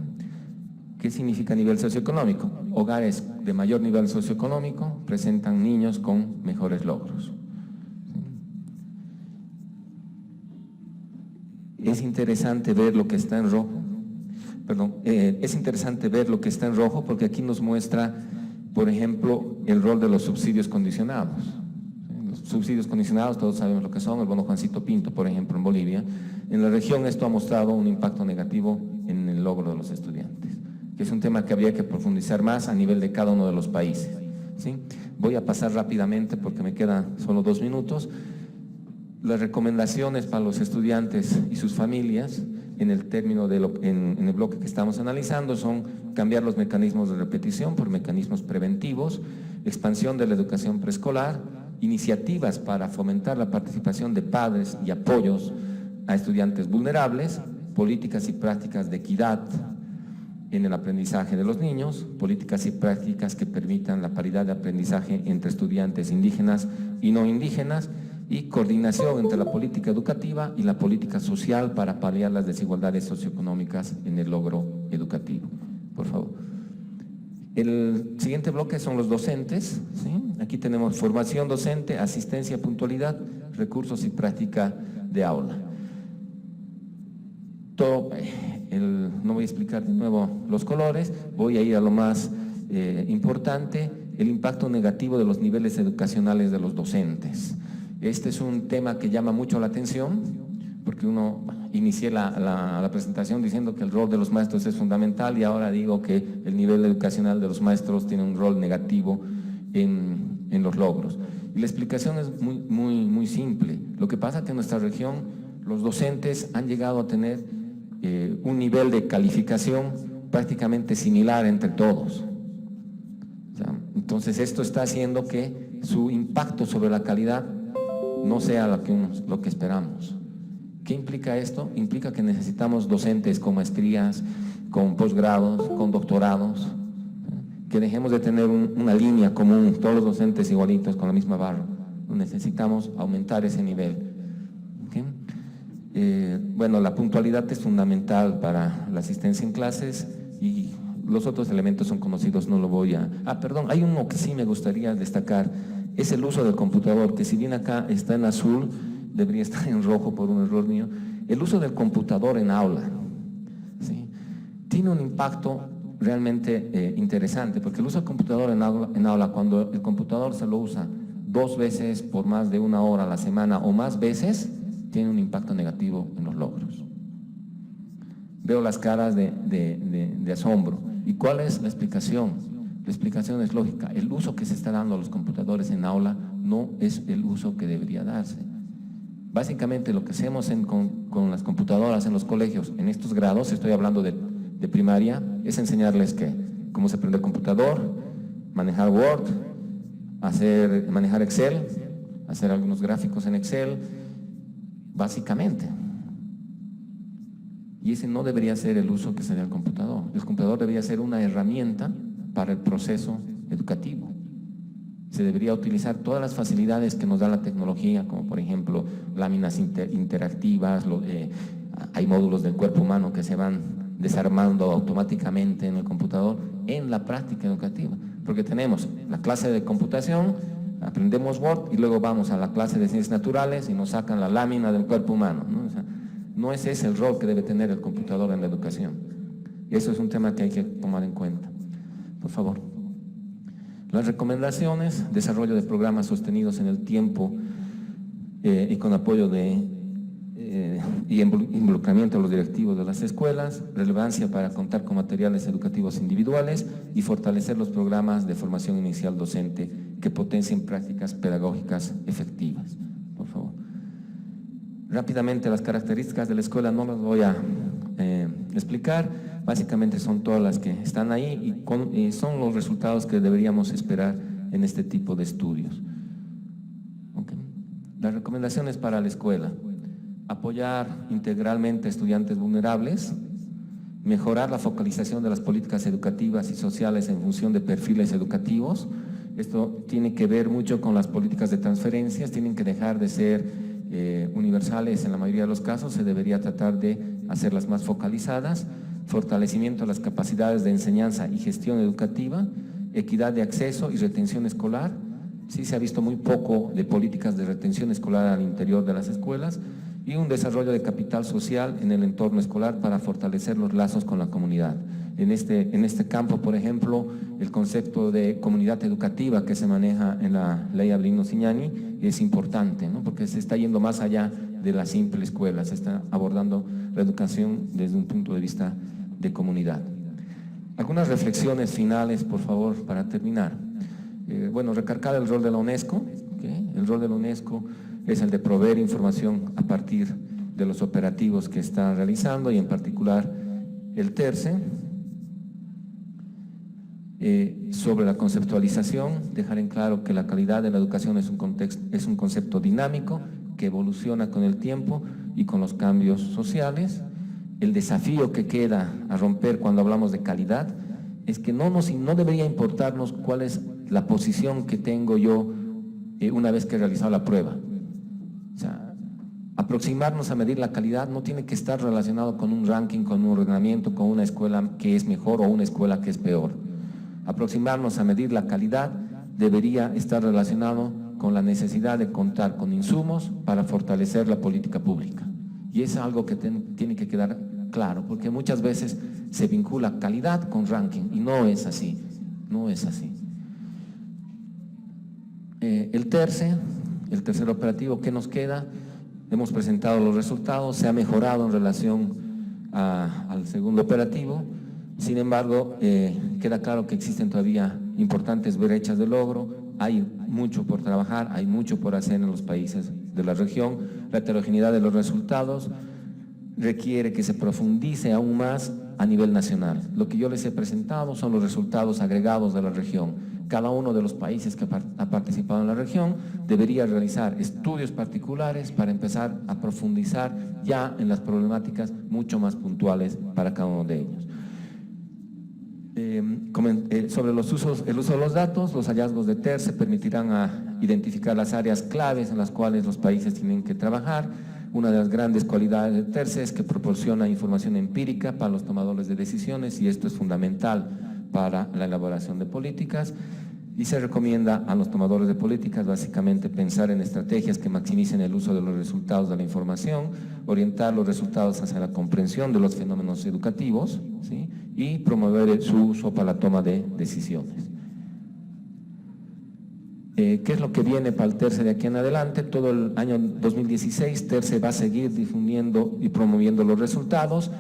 ¿Qué significa nivel socioeconómico? Hogares de mayor nivel socioeconómico presentan niños con mejores logros. Es interesante ver lo que está en rojo. Es interesante ver lo que está en rojo porque aquí nos muestra, por ejemplo, el rol de los subsidios condicionados. Los subsidios condicionados, todos sabemos lo que son, el bono Juancito Pinto, por ejemplo, en Bolivia. En la región esto ha mostrado un impacto negativo en el logro de los estudiantes, que es un tema que habría que profundizar más a nivel de cada uno de los países, ¿sí? Voy a pasar rápidamente porque me quedan solo 2 minutos. Las recomendaciones para los estudiantes y sus familias en el término en el bloque que estamos analizando son cambiar los mecanismos de repetición por mecanismos preventivos, expansión de la educación preescolar, iniciativas para fomentar la participación de padres y apoyos a estudiantes vulnerables, políticas y prácticas de equidad en el aprendizaje de los niños, políticas y prácticas que permitan la paridad de aprendizaje entre estudiantes indígenas y no indígenas, y coordinación entre la política educativa y la política social para paliar las desigualdades socioeconómicas en el logro educativo. Por favor. El siguiente bloque son los docentes, ¿sí? Aquí tenemos formación docente, asistencia, puntualidad, recursos y práctica de aula. No voy a explicar de nuevo los colores, voy a ir a lo más importante, el impacto negativo de los niveles educacionales de los docentes. Este es un tema que llama mucho la atención, porque inicié la presentación diciendo que el rol de los maestros es fundamental y ahora digo que el nivel educacional de los maestros tiene un rol negativo en los logros. Y la explicación es muy simple. Lo que pasa es que en nuestra región los docentes han llegado a tener un nivel de calificación prácticamente similar entre todos. Entonces esto está haciendo que su impacto sobre la calidad no sea lo que esperamos. ¿Qué implica esto? Implica que necesitamos docentes con maestrías, con posgrados, con doctorados, que dejemos de tener una línea común, todos los docentes igualitos con la misma barra. Necesitamos aumentar ese nivel. ¿Okay? Bueno, la puntualidad es fundamental para la asistencia en clases y los otros elementos son conocidos, no lo voy a... perdón, hay uno que sí me gustaría destacar, es el uso del computador, que si bien acá está en azul, debería estar en rojo por un error mío. El uso del computador en aula, ¿sí? Tiene un impacto realmente interesante, porque el uso del computador en aula, cuando el computador se lo usa 2 veces por más de 1 hora a la semana o más veces, tiene un impacto negativo en los logros. Veo las caras de asombro. ¿Y cuál es la explicación? La explicación es lógica. El uso que se está dando a los computadores en aula no es el uso que debería darse. Básicamente lo que hacemos con las computadoras en los colegios, en estos grados, estoy hablando de primaria, es enseñarles cómo se prende el computador, manejar Word, manejar Excel, hacer algunos gráficos en Excel, básicamente. Y ese no debería ser el uso que se da al computador. El computador debería ser una herramienta para el proceso educativo. Se debería utilizar todas las facilidades que nos da la tecnología, como por ejemplo láminas interactivas, hay módulos del cuerpo humano que se van desarmando automáticamente en el computador en la práctica educativa. Porque tenemos la clase de computación, aprendemos Word y luego vamos a la clase de ciencias naturales y nos sacan la lámina del cuerpo humano, ¿no? O sea, no es ese el rol que debe tener el computador en la educación. Y eso es un tema que hay que tomar en cuenta. Por favor. Las recomendaciones: desarrollo de programas sostenidos en el tiempo y con apoyo y involucramiento de los directivos de las escuelas, relevancia para contar con materiales educativos individuales y fortalecer los programas de formación inicial docente que potencien prácticas pedagógicas efectivas. Por favor. Rápidamente, las características de la escuela no las voy a explicar, básicamente son todas las que están ahí y son los resultados que deberíamos esperar en este tipo de estudios. Okay. Las recomendaciones para la escuela: apoyar integralmente a estudiantes vulnerables, mejorar la focalización de las políticas educativas y sociales en función de perfiles educativos. Esto tiene que ver mucho con las políticas de transferencias, tienen que dejar de ser universales en la mayoría de los casos, se debería tratar de hacerlas más focalizadas. Fortalecimiento de las capacidades de enseñanza y gestión educativa, equidad de acceso y retención escolar. Sí se ha visto muy poco de políticas de retención escolar al interior de las escuelas, y un desarrollo de capital social en el entorno escolar para fortalecer los lazos con la comunidad. En este campo, por ejemplo, el concepto de comunidad educativa que se maneja en la ley Avelino Cignani es importante, ¿no? Porque se está yendo más allá de la simple escuela, se está abordando la educación desde un punto de vista de comunidad. Algunas reflexiones finales, por favor, para terminar. Bueno, recargar el rol de la UNESCO, ¿okay? El rol de la UNESCO es el de proveer información a partir de los operativos que está realizando, y en particular el TERCE, sobre la conceptualización, dejar en claro que la calidad de la educación es un concepto dinámico que evoluciona con el tiempo y con los cambios sociales. El desafío que queda a romper cuando hablamos de calidad es que no debería importarnos cuál es la posición que tengo yo una vez que he realizado la prueba. O sea, aproximarnos a medir la calidad no tiene que estar relacionado con un ranking, con un ordenamiento, con una escuela que es mejor o una escuela que es peor. Aproximarnos a medir la calidad debería estar relacionado con la necesidad de contar con insumos para fortalecer la política pública. Y es algo que tiene que quedar claro, porque muchas veces se vincula calidad con ranking, y no es así, no es así. El tercer operativo, ¿qué nos queda? Hemos presentado los resultados, se ha mejorado en relación al segundo operativo. Sin embargo, queda claro que existen todavía importantes brechas de logro, hay mucho por trabajar, hay mucho por hacer en los países de la región. La heterogeneidad de los resultados requiere que se profundice aún más a nivel nacional. Lo que yo les he presentado son los resultados agregados de la región. Cada uno de los países que ha participado en la región debería realizar estudios particulares para empezar a profundizar ya en las problemáticas mucho más puntuales para cada uno de ellos. Sobre el uso de los datos, los hallazgos de TERCE permitirán identificar las áreas claves en las cuales los países tienen que trabajar. Una de las grandes cualidades de TERCE es que proporciona información empírica para los tomadores de decisiones, y esto es fundamental para la elaboración de políticas. Y se recomienda a los tomadores de políticas básicamente pensar en estrategias que maximicen el uso de los resultados de la información, orientar los resultados hacia la comprensión de los fenómenos educativos, ¿sí? Y promover su uso para la toma de decisiones. ¿Qué es lo que viene para el TERCE de aquí en adelante? Todo el año 2016 TERCE va a seguir difundiendo y promoviendo los resultados.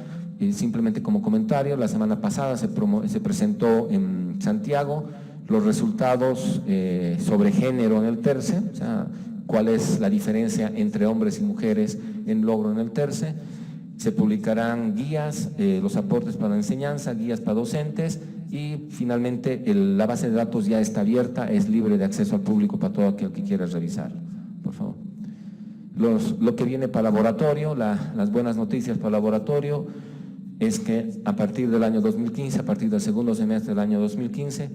Simplemente como comentario, la semana pasada se presentó en Santiago, los resultados sobre género en el TERCE, o sea, cuál es la diferencia entre hombres y mujeres en logro en el TERCE. Se publicarán guías, los aportes para la enseñanza, guías para docentes y finalmente la base de datos ya está abierta, es libre de acceso al público para todo aquel que quiera revisarlo. Por favor. Lo que viene para laboratorio, las buenas noticias para laboratorio es que a partir del año 2015, a partir del segundo semestre del año 2015,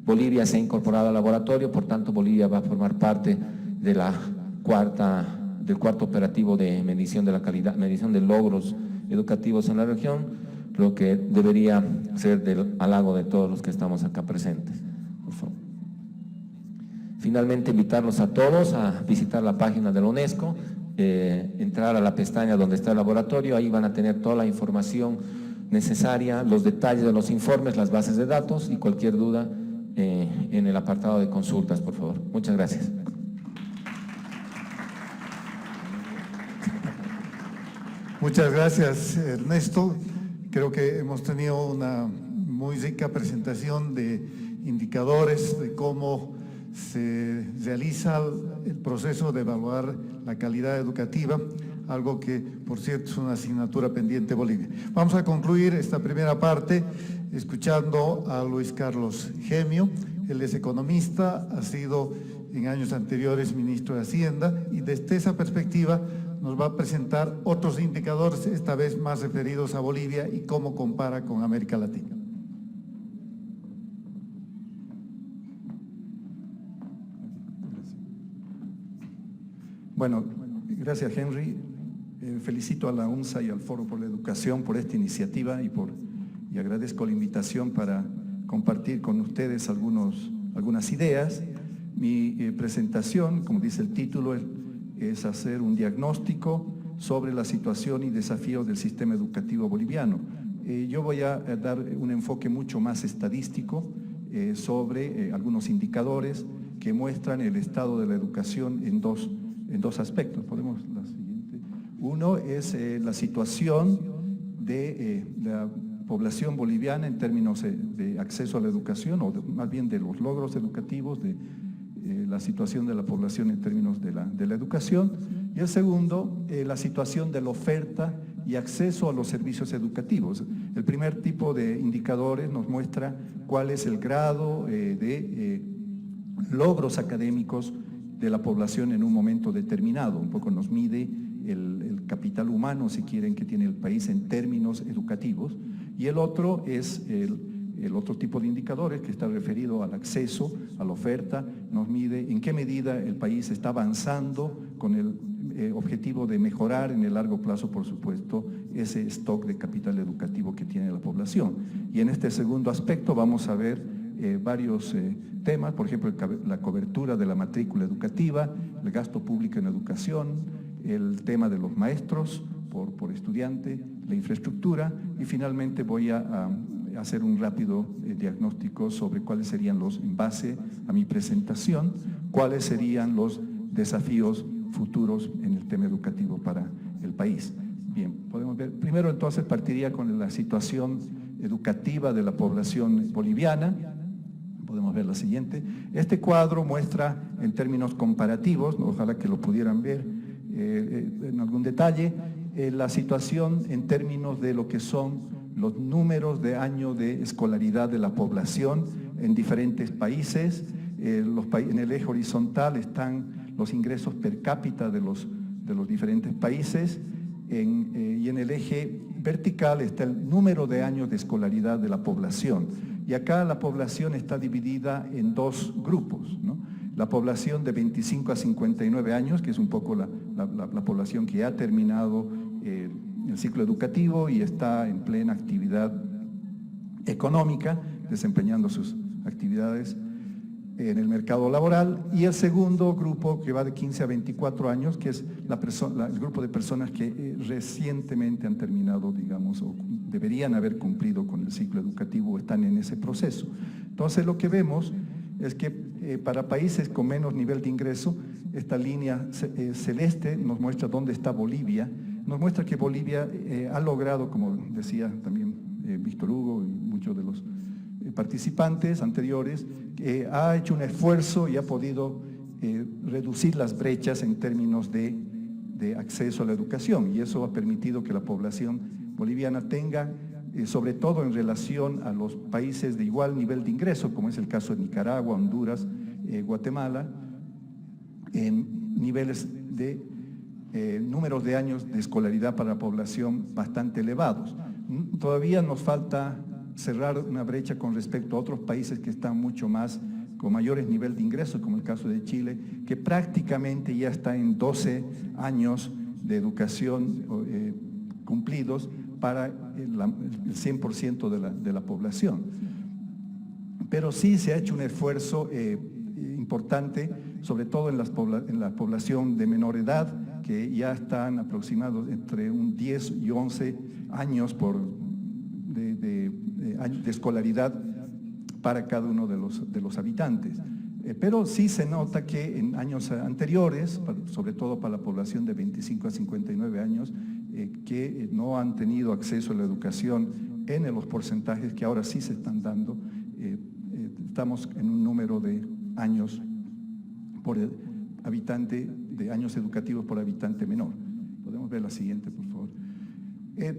Bolivia se ha incorporado al laboratorio, por tanto Bolivia va a formar parte de del cuarto operativo de medición de la calidad, medición de logros educativos en la región, lo que debería ser del halago de todos los que estamos acá presentes. Por favor. Finalmente, invitarlos a todos a visitar la página de la UNESCO, entrar a la pestaña donde está el laboratorio, ahí van a tener toda la información necesaria, los detalles de los informes, las bases de datos y cualquier duda en el apartado de consultas, por favor. Muchas gracias. Muchas gracias, Ernesto. Creo que hemos tenido una muy rica presentación de indicadores de cómo se realiza el proceso de evaluar la calidad educativa, algo que, por cierto, es una asignatura pendiente de Bolivia. Vamos a concluir esta primera parte escuchando a Luis Carlos Gemio. Él es economista, ha sido en años anteriores ministro de Hacienda y desde esa perspectiva nos va a presentar otros indicadores, esta vez más referidos a Bolivia y cómo compara con América Latina. Bueno, gracias Henry. Felicito a la UNSA y al Foro por la Educación por esta iniciativa y agradezco la invitación para compartir con ustedes algunas ideas. Mi presentación, como dice el título, es hacer un diagnóstico sobre la situación y desafíos del sistema educativo boliviano. Yo voy a dar un enfoque mucho más estadístico sobre algunos indicadores que muestran el estado de la educación en dos aspectos. ¿Podemos la siguiente? Uno es la situación de la población boliviana en términos de acceso a la educación, o más bien de los logros educativos, de la situación de la población en términos de la educación, y el segundo, la situación de la oferta y acceso a los servicios educativos. El primer tipo de indicadores nos muestra cuál es el grado de logros académicos de la población en un momento determinado. Un poco nos mide el capital humano, si quieren, que tiene el país en términos educativos, y el otro es el otro tipo de indicadores que está referido al acceso, a la oferta, nos mide en qué medida el país está avanzando con el objetivo de mejorar en el largo plazo, por supuesto, ese stock de capital educativo que tiene la población. Y en este segundo aspecto vamos a ver varios temas, por ejemplo, la cobertura de la matrícula educativa, el gasto público en educación, el tema de los maestros por estudiante, la infraestructura, y finalmente voy a hacer un rápido diagnóstico sobre cuáles serían en base a mi presentación, cuáles serían los desafíos futuros en el tema educativo para el país. Bien, podemos ver, primero entonces partiría con la situación educativa de la población boliviana. Podemos ver la siguiente. Este cuadro muestra en términos comparativos, ojalá que lo pudieran ver en algún detalle, la situación en términos de lo que son los números de año de escolaridad de la población en diferentes países. En el eje horizontal están los ingresos per cápita de los diferentes países y en el eje vertical está el número de años de escolaridad de la población. Y acá la población está dividida en dos grupos, ¿no? La población de 25 a 59 años, que es un poco la población que ha terminado el ciclo educativo y está en plena actividad económica, desempeñando sus actividades en el mercado laboral, y el segundo grupo que va de 15 a 24 años, que es el grupo de personas que recientemente han terminado, digamos, o deberían haber cumplido con el ciclo educativo o están en ese proceso. Entonces lo que vemos es que para países con menos nivel de ingreso, esta línea celeste nos muestra dónde está Bolivia. Nos muestra que Bolivia ha logrado, como decía también Víctor Hugo y muchos de los participantes anteriores, ha hecho un esfuerzo y ha podido reducir las brechas en términos de acceso a la educación, y eso ha permitido que la población boliviana tenga, sobre todo en relación a los países de igual nivel de ingreso, como es el caso de Nicaragua, Honduras, Guatemala, niveles de números de años de escolaridad para la población bastante elevados. Todavía nos falta cerrar una brecha con respecto a otros países que están mucho más, con mayores niveles de ingresos, como el caso de Chile, que prácticamente ya está en 12 años de educación cumplidos para el 100% de la población. Pero sí se ha hecho un esfuerzo importante, sobre todo en la población de menor edad, que ya están aproximados entre un 10 y 11 años de escolaridad para cada uno de los habitantes. Pero sí se nota que en años anteriores, sobre todo para la población de 25 a 59 años, que no han tenido acceso a la educación en los porcentajes que ahora sí se están dando, estamos en un número de años por habitante, de años educativos por habitante menor. Podemos ver la siguiente, por favor.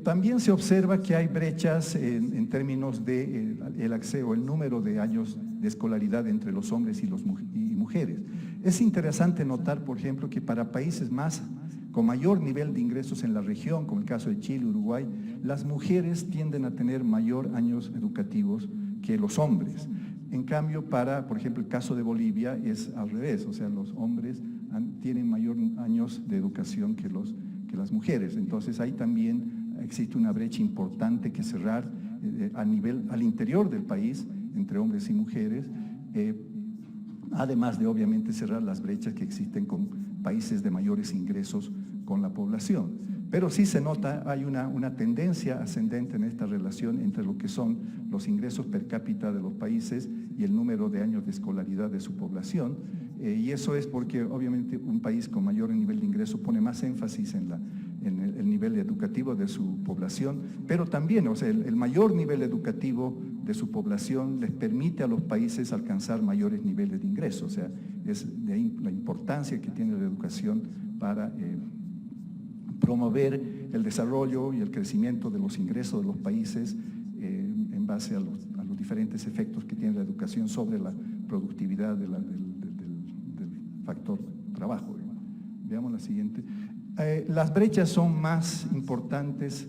También se observa que hay brechas en términos de el acceso, el número de años de escolaridad entre los hombres y mujeres. Es interesante notar, por ejemplo, que para países con mayor nivel de ingresos en la región, como el caso de Chile, Uruguay, las mujeres tienden a tener mayor años educativos que los hombres. En cambio, por ejemplo, el caso de Bolivia es al revés, o sea, los hombres tienen mayor años de educación que las mujeres. Entonces, ahí también existe una brecha importante que cerrar al interior del país, entre hombres y mujeres, además de obviamente cerrar las brechas que existen con países de mayores ingresos con la población. Pero sí se nota, hay una tendencia ascendente en esta relación entre lo que son los ingresos per cápita de los países y el número de años de escolaridad de su población, y eso es porque obviamente un país con mayor nivel de ingreso pone más énfasis en el nivel educativo de su población, pero también, o sea, el mayor nivel educativo de su población les permite a los países alcanzar mayores niveles de ingreso. O sea, es de ahí la importancia que tiene la educación para promover el desarrollo y el crecimiento de los ingresos de los países en base a los diferentes efectos que tiene la educación sobre la productividad del factor trabajo. Veamos la siguiente. Las brechas son más importantes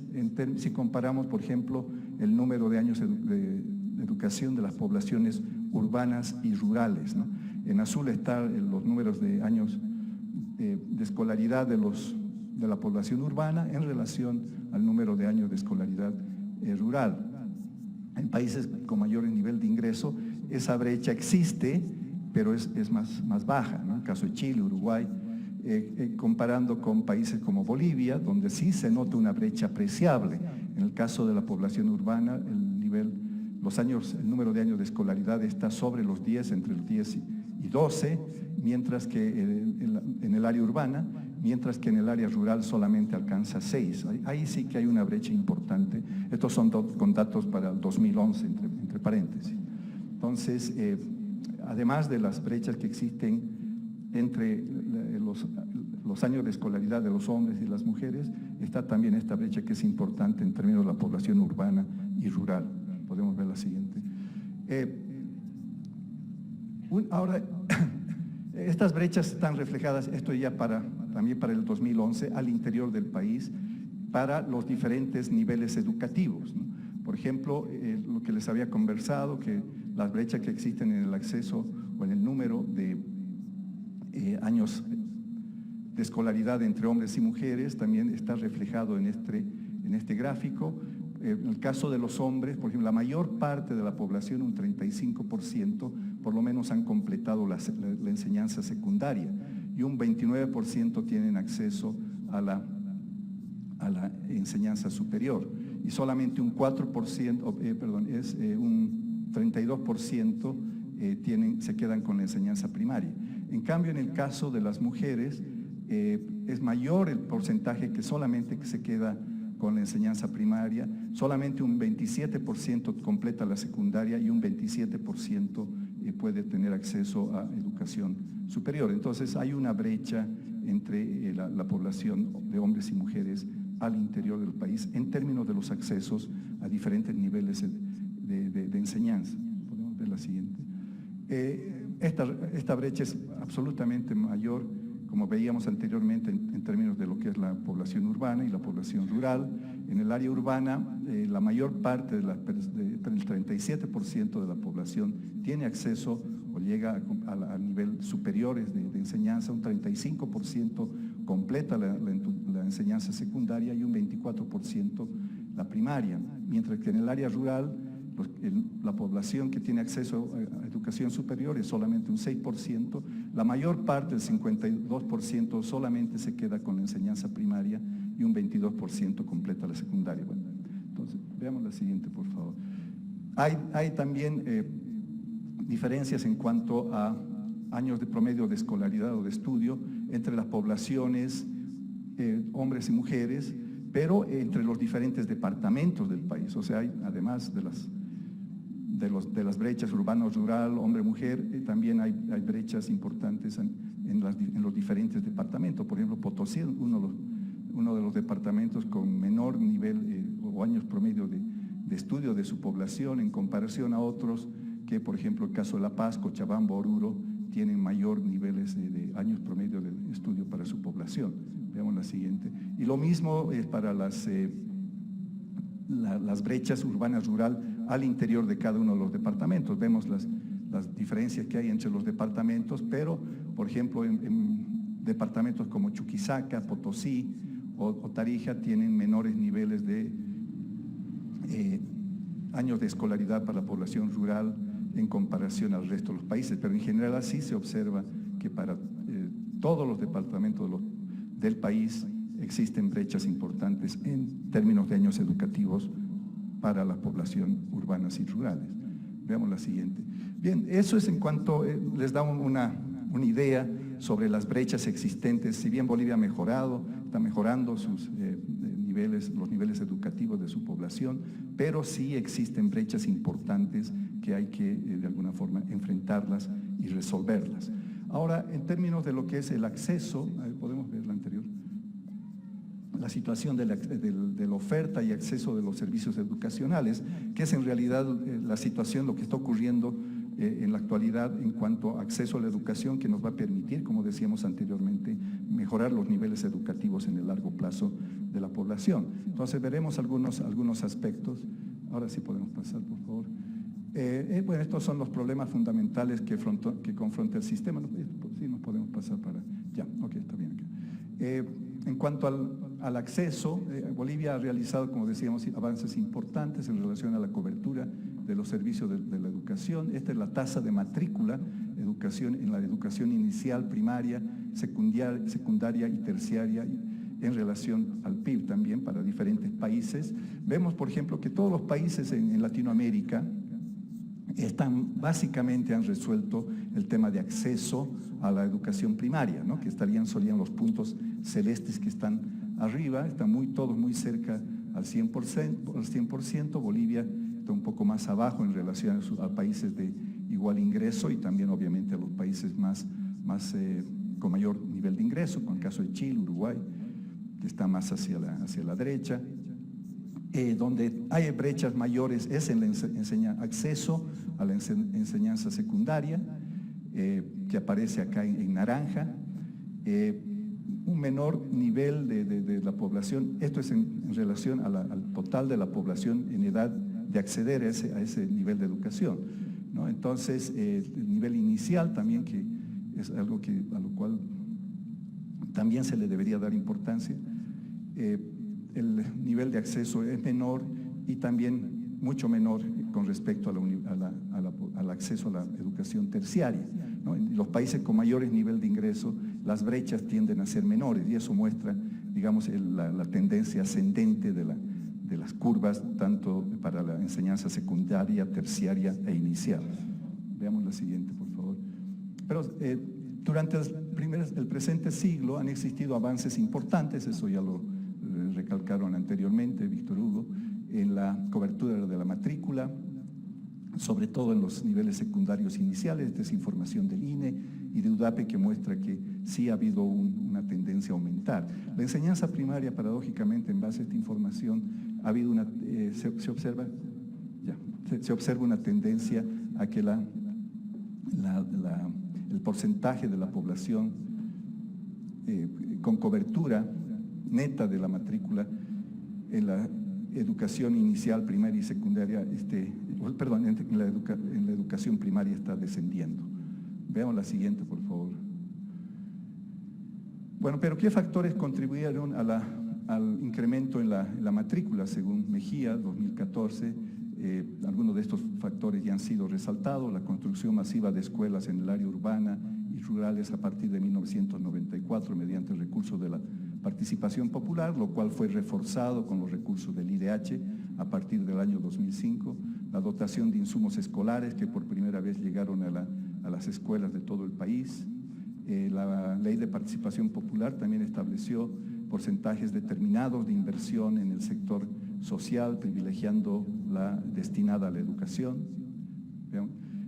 si comparamos, por ejemplo, el número de años de educación de las poblaciones urbanas y rurales, ¿no? En azul están los números de años de escolaridad de la población urbana en relación al número de años de escolaridad rural. En países con mayor nivel de ingreso, esa brecha existe, pero es más baja, ¿no? En el caso de Chile, Uruguay, comparando con países como Bolivia, donde sí se nota una brecha apreciable. En el caso de la población urbana, el número de años de escolaridad está sobre los 10, entre los 10 y 12, mientras que en el área urbana, mientras que en el área rural solamente alcanza 6. Ahí sí que hay una brecha importante. Estos son con datos para el 2011, entre paréntesis. Entonces, además de las brechas que existen entre los años de escolaridad de los hombres y las mujeres, está también esta brecha que es importante en términos de la población urbana y rural. Podemos ver la siguiente. Ahora, estas brechas están reflejadas, esto ya también para el 2011, al interior del país, para los diferentes niveles educativos, ¿no? Por ejemplo, lo que les había conversado, que las brechas que existen en el acceso o en el número de años de escolaridad entre hombres y mujeres también está reflejado en este gráfico. En el caso de los hombres, por ejemplo, la mayor parte de la población, un 35%, por lo menos han completado la enseñanza secundaria y un 29% tienen acceso a la enseñanza superior y solamente un 32% se quedan con la enseñanza primaria. En cambio, en el caso de las mujeres, es mayor el porcentaje que solamente se queda con la enseñanza primaria, solamente un 27% completa la secundaria y un 27% puede tener acceso a educación superior. Entonces hay una brecha entre la población de hombres y mujeres al interior del país en términos de los accesos a diferentes niveles de enseñanza. Podemos ver la siguiente. Esta brecha es absolutamente mayor, como veíamos anteriormente, en términos de lo que es la población urbana y la población rural. En el área urbana, la mayor parte, el 37% de la población tiene acceso o llega a nivel superiores de enseñanza, un 35% completa la enseñanza secundaria y un 24% la primaria, mientras que en el área rural la población que tiene acceso a educación superior es solamente un 6%, la mayor parte, el 52%, solamente se queda con la enseñanza primaria y un 22% completa la secundaria. Bueno, entonces, veamos la siguiente, por favor. Hay también diferencias en cuanto a años de promedio de escolaridad o de estudio entre las poblaciones, hombres y mujeres, pero entre los diferentes departamentos del país. O sea, hay, además de las brechas urbano-rural, hombre-mujer, también hay brechas importantes en los diferentes departamentos. Por ejemplo, Potosí es uno de los departamentos con menor nivel o años promedio de estudio de su población en comparación a otros que, por ejemplo, el caso de La Paz, Cochabamba, Oruro, tienen mayor niveles de años promedio de estudio para su población. Veamos la siguiente. Y lo mismo es para las brechas urbanas-rural al interior de cada uno de los departamentos. Vemos las diferencias que hay entre los departamentos, pero, por ejemplo, en departamentos como Chuquisaca, Potosí o Tarija tienen menores niveles de años de escolaridad para la población rural en comparación al resto de los países, pero en general así se observa que para todos los departamentos del país existen brechas importantes en términos de años educativos para la población urbanas y rurales. Veamos la siguiente. Bien, eso es en cuanto les da una idea sobre las brechas existentes. Si bien Bolivia ha mejorado, está mejorando sus los niveles educativos de su población, pero sí existen brechas importantes que hay que de alguna forma enfrentarlas y resolverlas. Ahora, en términos de lo que es el acceso, podemos ver la anterior, la situación de la oferta y acceso de los servicios educacionales, que es en realidad la situación, lo que está ocurriendo en la actualidad en cuanto a acceso a la educación, que nos va a permitir, como decíamos anteriormente, mejorar los niveles educativos en el largo plazo de la población. Entonces veremos algunos aspectos. Ahora sí podemos pasar, por favor. Bueno, estos son los problemas fundamentales que confronta el sistema. Sí, nos podemos pasar para... Ya, ok, está bien. En cuanto al acceso, Bolivia ha realizado, como decíamos, avances importantes en relación a la cobertura de los servicios de la educación. Esta es la tasa de matrícula en la educación inicial, primaria, secundaria y terciaria en relación al PIB también para diferentes países. Vemos, por ejemplo, que todos los países en Latinoamérica básicamente han resuelto el tema de acceso a la educación primaria, ¿no? Que serían los puntos celestes que están arriba, están todos muy cerca al 100%, Bolivia está un poco más abajo en relación a países de igual ingreso y también obviamente a los países con mayor nivel de ingreso, como el caso de Chile, Uruguay, que está más hacia la derecha. Donde hay brechas mayores es en el acceso a la enseñanza secundaria, que aparece acá en naranja, un menor nivel de la población, esto es en relación al total de la población en edad de acceder a ese nivel de educación, ¿no? Entonces, el nivel inicial también, que es algo a lo cual también se le debería dar importancia, el nivel de acceso es menor y también mucho menor con respecto al acceso a la educación terciaria, ¿no? En los países con mayores niveles de ingreso, las brechas tienden a ser menores y eso muestra, digamos, la tendencia ascendente de las curvas, tanto para la enseñanza secundaria, terciaria e inicial. Veamos la siguiente, por favor. Pero durante el presente siglo han existido avances importantes, eso ya lo recalcaron anteriormente, Víctor Hugo, en la cobertura de la matrícula, sobre todo en los niveles secundarios iniciales. Esta es información del INE y de UDAPE que muestra que sí ha habido una tendencia a aumentar. La enseñanza primaria, paradójicamente, en base a esta información, ha habido se observa una tendencia a que el porcentaje de la población con cobertura neta de la matrícula en la educación inicial, primaria y secundaria, en la educación primaria está descendiendo. Veamos la siguiente, por favor. Bueno, pero ¿qué factores contribuyeron al incremento en la matrícula? Según Mejía, 2014, algunos de estos factores ya han sido resaltados: la construcción masiva de escuelas en el área urbana y rurales a partir de 1994 mediante el recurso de la participación popular, lo cual fue reforzado con los recursos del IDH a partir del año 2005, la dotación de insumos escolares que por primera vez llegaron a las escuelas de todo el país. La ley de participación popular también estableció porcentajes determinados de inversión en el sector social, privilegiando la destinada a la educación.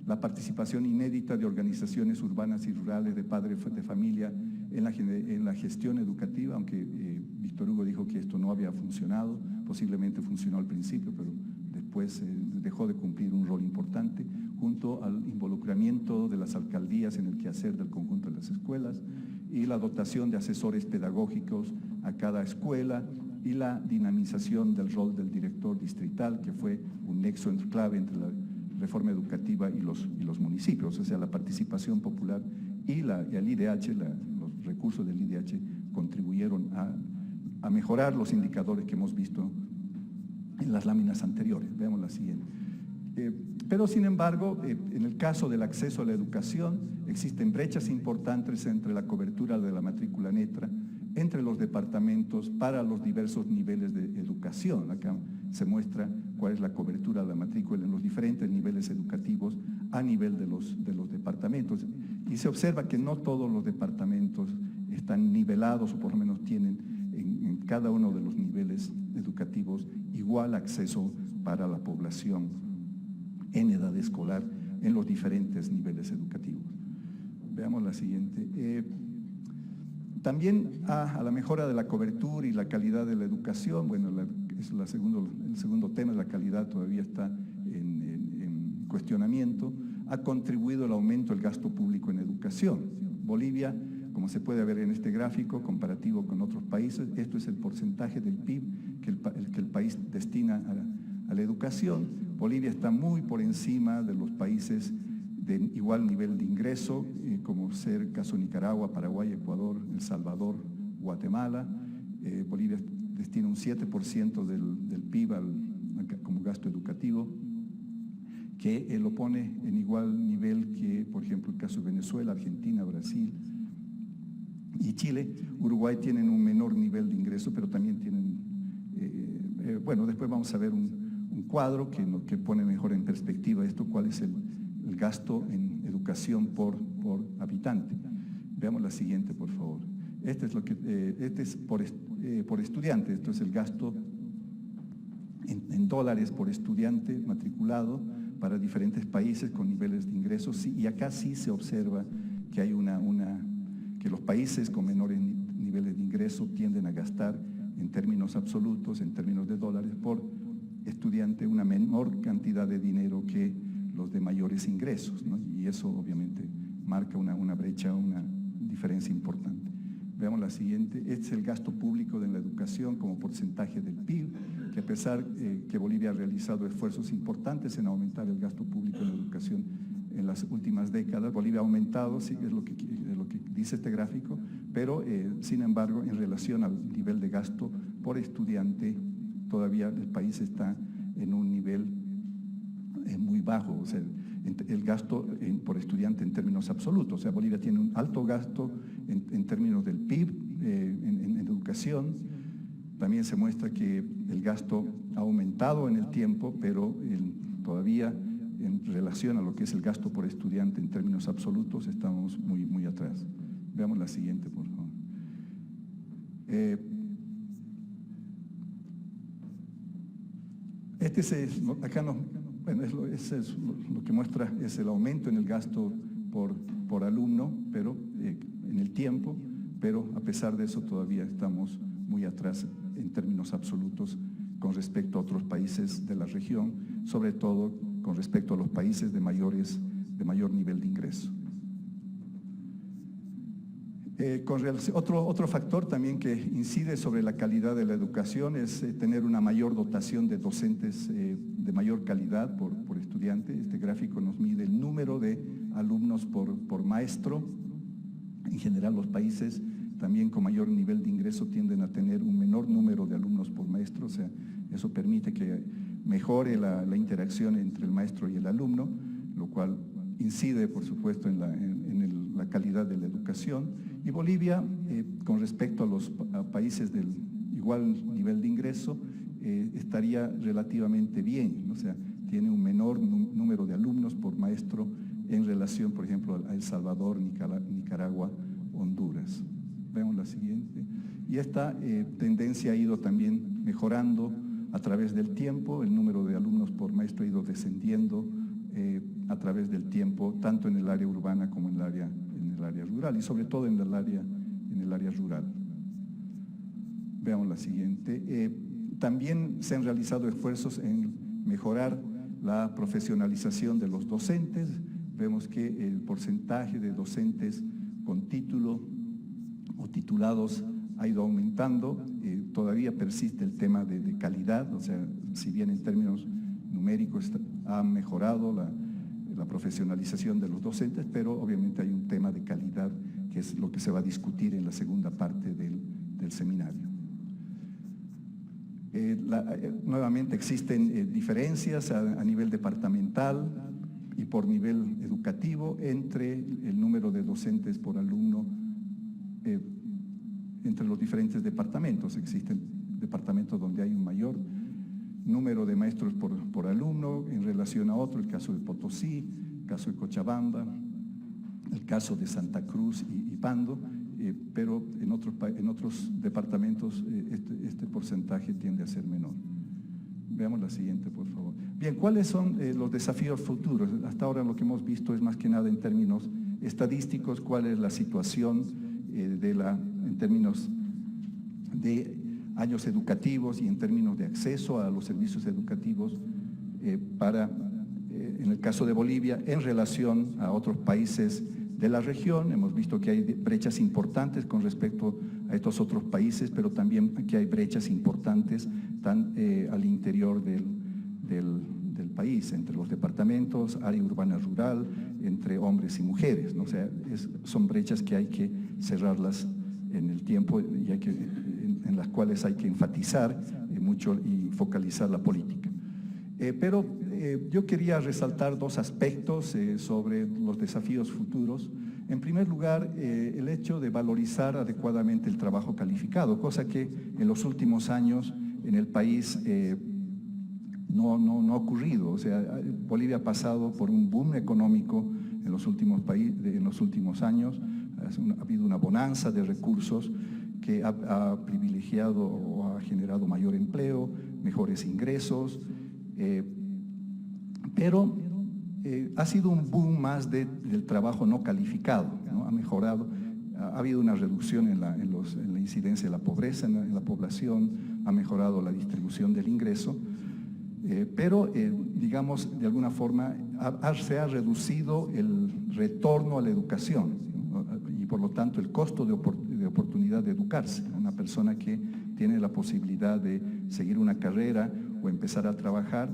La participación inédita de organizaciones urbanas y rurales de padres de familia en la gestión educativa, aunque Víctor Hugo dijo que esto no había funcionado, posiblemente funcionó al principio, pero después dejó de cumplir un rol importante, junto al involucramiento de las alcaldías en el quehacer del conjunto de las escuelas y la dotación de asesores pedagógicos a cada escuela y la dinamización del rol del director distrital, que fue un nexo clave entre la reforma educativa y los municipios. O sea, la participación popular y el IDH, los recursos del IDH contribuyeron a mejorar los indicadores que hemos visto en las láminas anteriores. Veamos la siguiente. Pero sin embargo, en el caso del acceso a la educación, existen brechas importantes entre la cobertura de la matrícula neta, entre los departamentos para los diversos niveles de educación. Acá se muestra cuál es la cobertura de la matrícula en los diferentes niveles educativos a nivel de los departamentos. Y se observa que no todos los departamentos están nivelados, o por lo menos tienen en cada uno de los niveles educativos igual acceso para la población en edad escolar en los diferentes niveles educativos. Veamos la siguiente. También a la mejora de la cobertura y la calidad de la educación. Bueno, el segundo tema, la calidad, todavía está en cuestionamiento. Ha contribuido el aumento del gasto público en educación. Bolivia, como se puede ver en este gráfico comparativo con otros países, esto es el porcentaje del PIB que el país destina a la educación. Bolivia está muy por encima de los países de igual nivel de ingreso, como ser el caso Nicaragua, Paraguay, Ecuador, El Salvador, Guatemala. Bolivia destina un 7% del PIB como gasto educativo, que lo pone en igual nivel que, por ejemplo, el caso de Venezuela, Argentina, Brasil y Chile. Uruguay tienen un menor nivel de ingreso, pero también tienen, bueno, después vamos a ver un cuadro que pone mejor en perspectiva esto, cuál es el gasto en educación por habitante. Veamos la siguiente, por favor. Este es por estudiante. Esto es el gasto en dólares por estudiante matriculado para diferentes países con niveles de ingresos. Y acá sí se observa que hay que los países con menores niveles de ingreso tienden a gastar en términos absolutos, en términos de dólares por estudiante, una menor cantidad de dinero que los de mayores ingresos, ¿no? Y eso obviamente marca una brecha, una diferencia importante. Veamos la siguiente. Este es el gasto público de la educación como porcentaje del PIB, que a pesar que Bolivia ha realizado esfuerzos importantes en aumentar el gasto público en la educación en las últimas décadas, Bolivia ha aumentado, sí, es lo que dice este gráfico, pero sin embargo, en relación al nivel de gasto por estudiante, todavía el país está en un nivel muy bajo, o sea, el gasto por estudiante en términos absolutos. O sea, Bolivia tiene un alto gasto en términos del PIB en educación. También se muestra que el gasto ha aumentado en el tiempo, pero todavía en relación a lo que es el gasto por estudiante en términos absolutos estamos muy atrás. Veamos la siguiente, por favor. Acá no, bueno, ese es lo que muestra es el aumento en el gasto por alumno, pero en el tiempo, pero a pesar de eso todavía estamos muy atrás en términos absolutos con respecto a otros países de la región, sobre todo con respecto a los países de mayor nivel de ingreso. Otro factor también que incide sobre la calidad de la educación es tener una mayor dotación de docentes de mayor calidad por estudiante. Este gráfico nos mide el número de alumnos por maestro. En general, los países también con mayor nivel de ingreso tienden a tener un menor número de alumnos por maestro, o sea, eso permite que mejore la interacción entre el maestro y el alumno, lo cual incide, por supuesto, en la calidad de la educación. Y Bolivia, con respecto a los países del igual nivel de ingreso, estaría relativamente bien, o sea, tiene un menor número de alumnos por maestro en relación, por ejemplo, a El Salvador, Nicaragua, Honduras. Vemos la siguiente. Y esta tendencia ha ido también mejorando a través del tiempo, el número de alumnos por maestro ha ido descendiendo a través del tiempo, tanto en el área urbana como en el área rural, y sobre todo en el área rural. Veamos la siguiente. También se han realizado esfuerzos en mejorar la profesionalización de los docentes. Vemos que el porcentaje de docentes con título o titulados ha ido aumentando. Todavía persiste el tema de calidad, o sea, si bien en términos numéricos ha mejorado la profesionalización de los docentes, pero obviamente hay un tema de calidad que es lo que se va a discutir en la segunda parte del seminario. Nuevamente existen diferencias a nivel departamental y por nivel educativo entre el número de docentes por alumno entre los diferentes departamentos. Existen departamentos donde hay un mayor número de maestros por alumno en relación a otro, el caso de Potosí, el caso de Cochabamba, el caso de Santa Cruz y Pando, pero en otros departamentos este porcentaje tiende a ser menor. Veamos la siguiente, por favor. Bien, ¿cuáles son los desafíos futuros? Hasta ahora lo que hemos visto es más que nada en términos estadísticos, cuál es la situación en términos de años educativos y en términos de acceso a los servicios educativos en el caso de Bolivia, en relación a otros países de la región. Hemos visto que hay brechas importantes con respecto a estos otros países, pero también que hay brechas importantes al interior del país, entre los departamentos, área urbana rural, entre hombres y mujeres, ¿no? O sea, son brechas que hay que cerrarlas en el tiempo y en las cuales hay que enfatizar mucho y focalizar la política. Pero yo quería resaltar dos aspectos sobre los desafíos futuros. En primer lugar, el hecho de valorizar adecuadamente el trabajo calificado, cosa que en los últimos años en el país no ha ocurrido. O sea, Bolivia ha pasado por un boom económico en los últimos años. Ha habido una bonanza de recursos que ha privilegiado o ha generado mayor empleo, mejores ingresos, pero ha sido un boom más del trabajo no calificado, ¿no? Ha mejorado, ha habido una reducción en la incidencia de la pobreza en la población, ha mejorado la distribución del ingreso, pero digamos, de alguna forma se ha reducido el retorno a la educación, ¿no? Y por lo tanto el costo de oportunidad de educarse. Una persona que tiene la posibilidad de seguir una carrera o empezar a trabajar,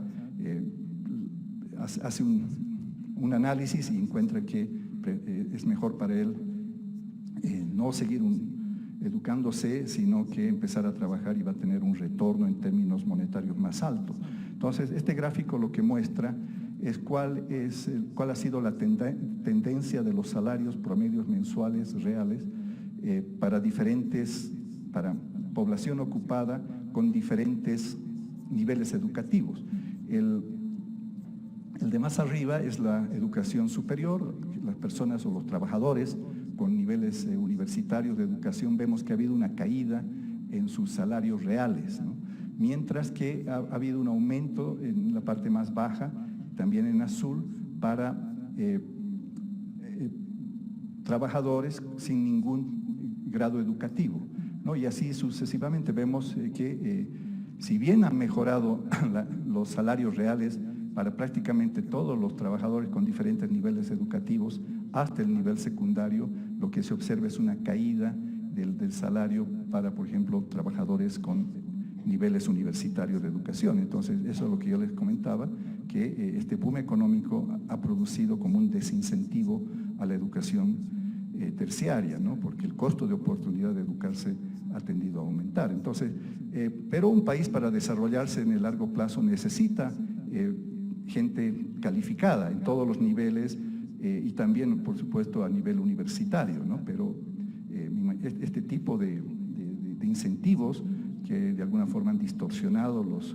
hace un análisis y encuentra que es mejor para él no seguir educándose, sino que empezar a trabajar y va a tener un retorno en términos monetarios más alto. Entonces, este gráfico lo que muestra es cuál ha sido la tendencia de los salarios promedios mensuales reales para población ocupada con diferentes niveles educativos. El de más arriba es la educación superior, las personas o los trabajadores con niveles universitarios de educación. Vemos que ha habido una caída en sus salarios reales, ¿no? mientras que ha habido un aumento en la parte más baja, también en azul, para trabajadores sin ningún grado educativo, ¿no? Y así sucesivamente vemos que si bien han mejorado los salarios reales para prácticamente todos los trabajadores con diferentes niveles educativos hasta el nivel secundario, lo que se observa es una caída del salario para, por ejemplo, trabajadores con niveles universitarios de educación. Entonces, eso es lo que yo les comentaba, que este boom económico ha producido como un desincentivo a la educación terciaria, ¿no? Porque el costo de oportunidad de educarse ha tendido a aumentar. Entonces, pero un país para desarrollarse en el largo plazo necesita gente calificada en todos los niveles y también, por supuesto, a nivel universitario, ¿no? Pero este tipo de incentivos que de alguna forma han distorsionado los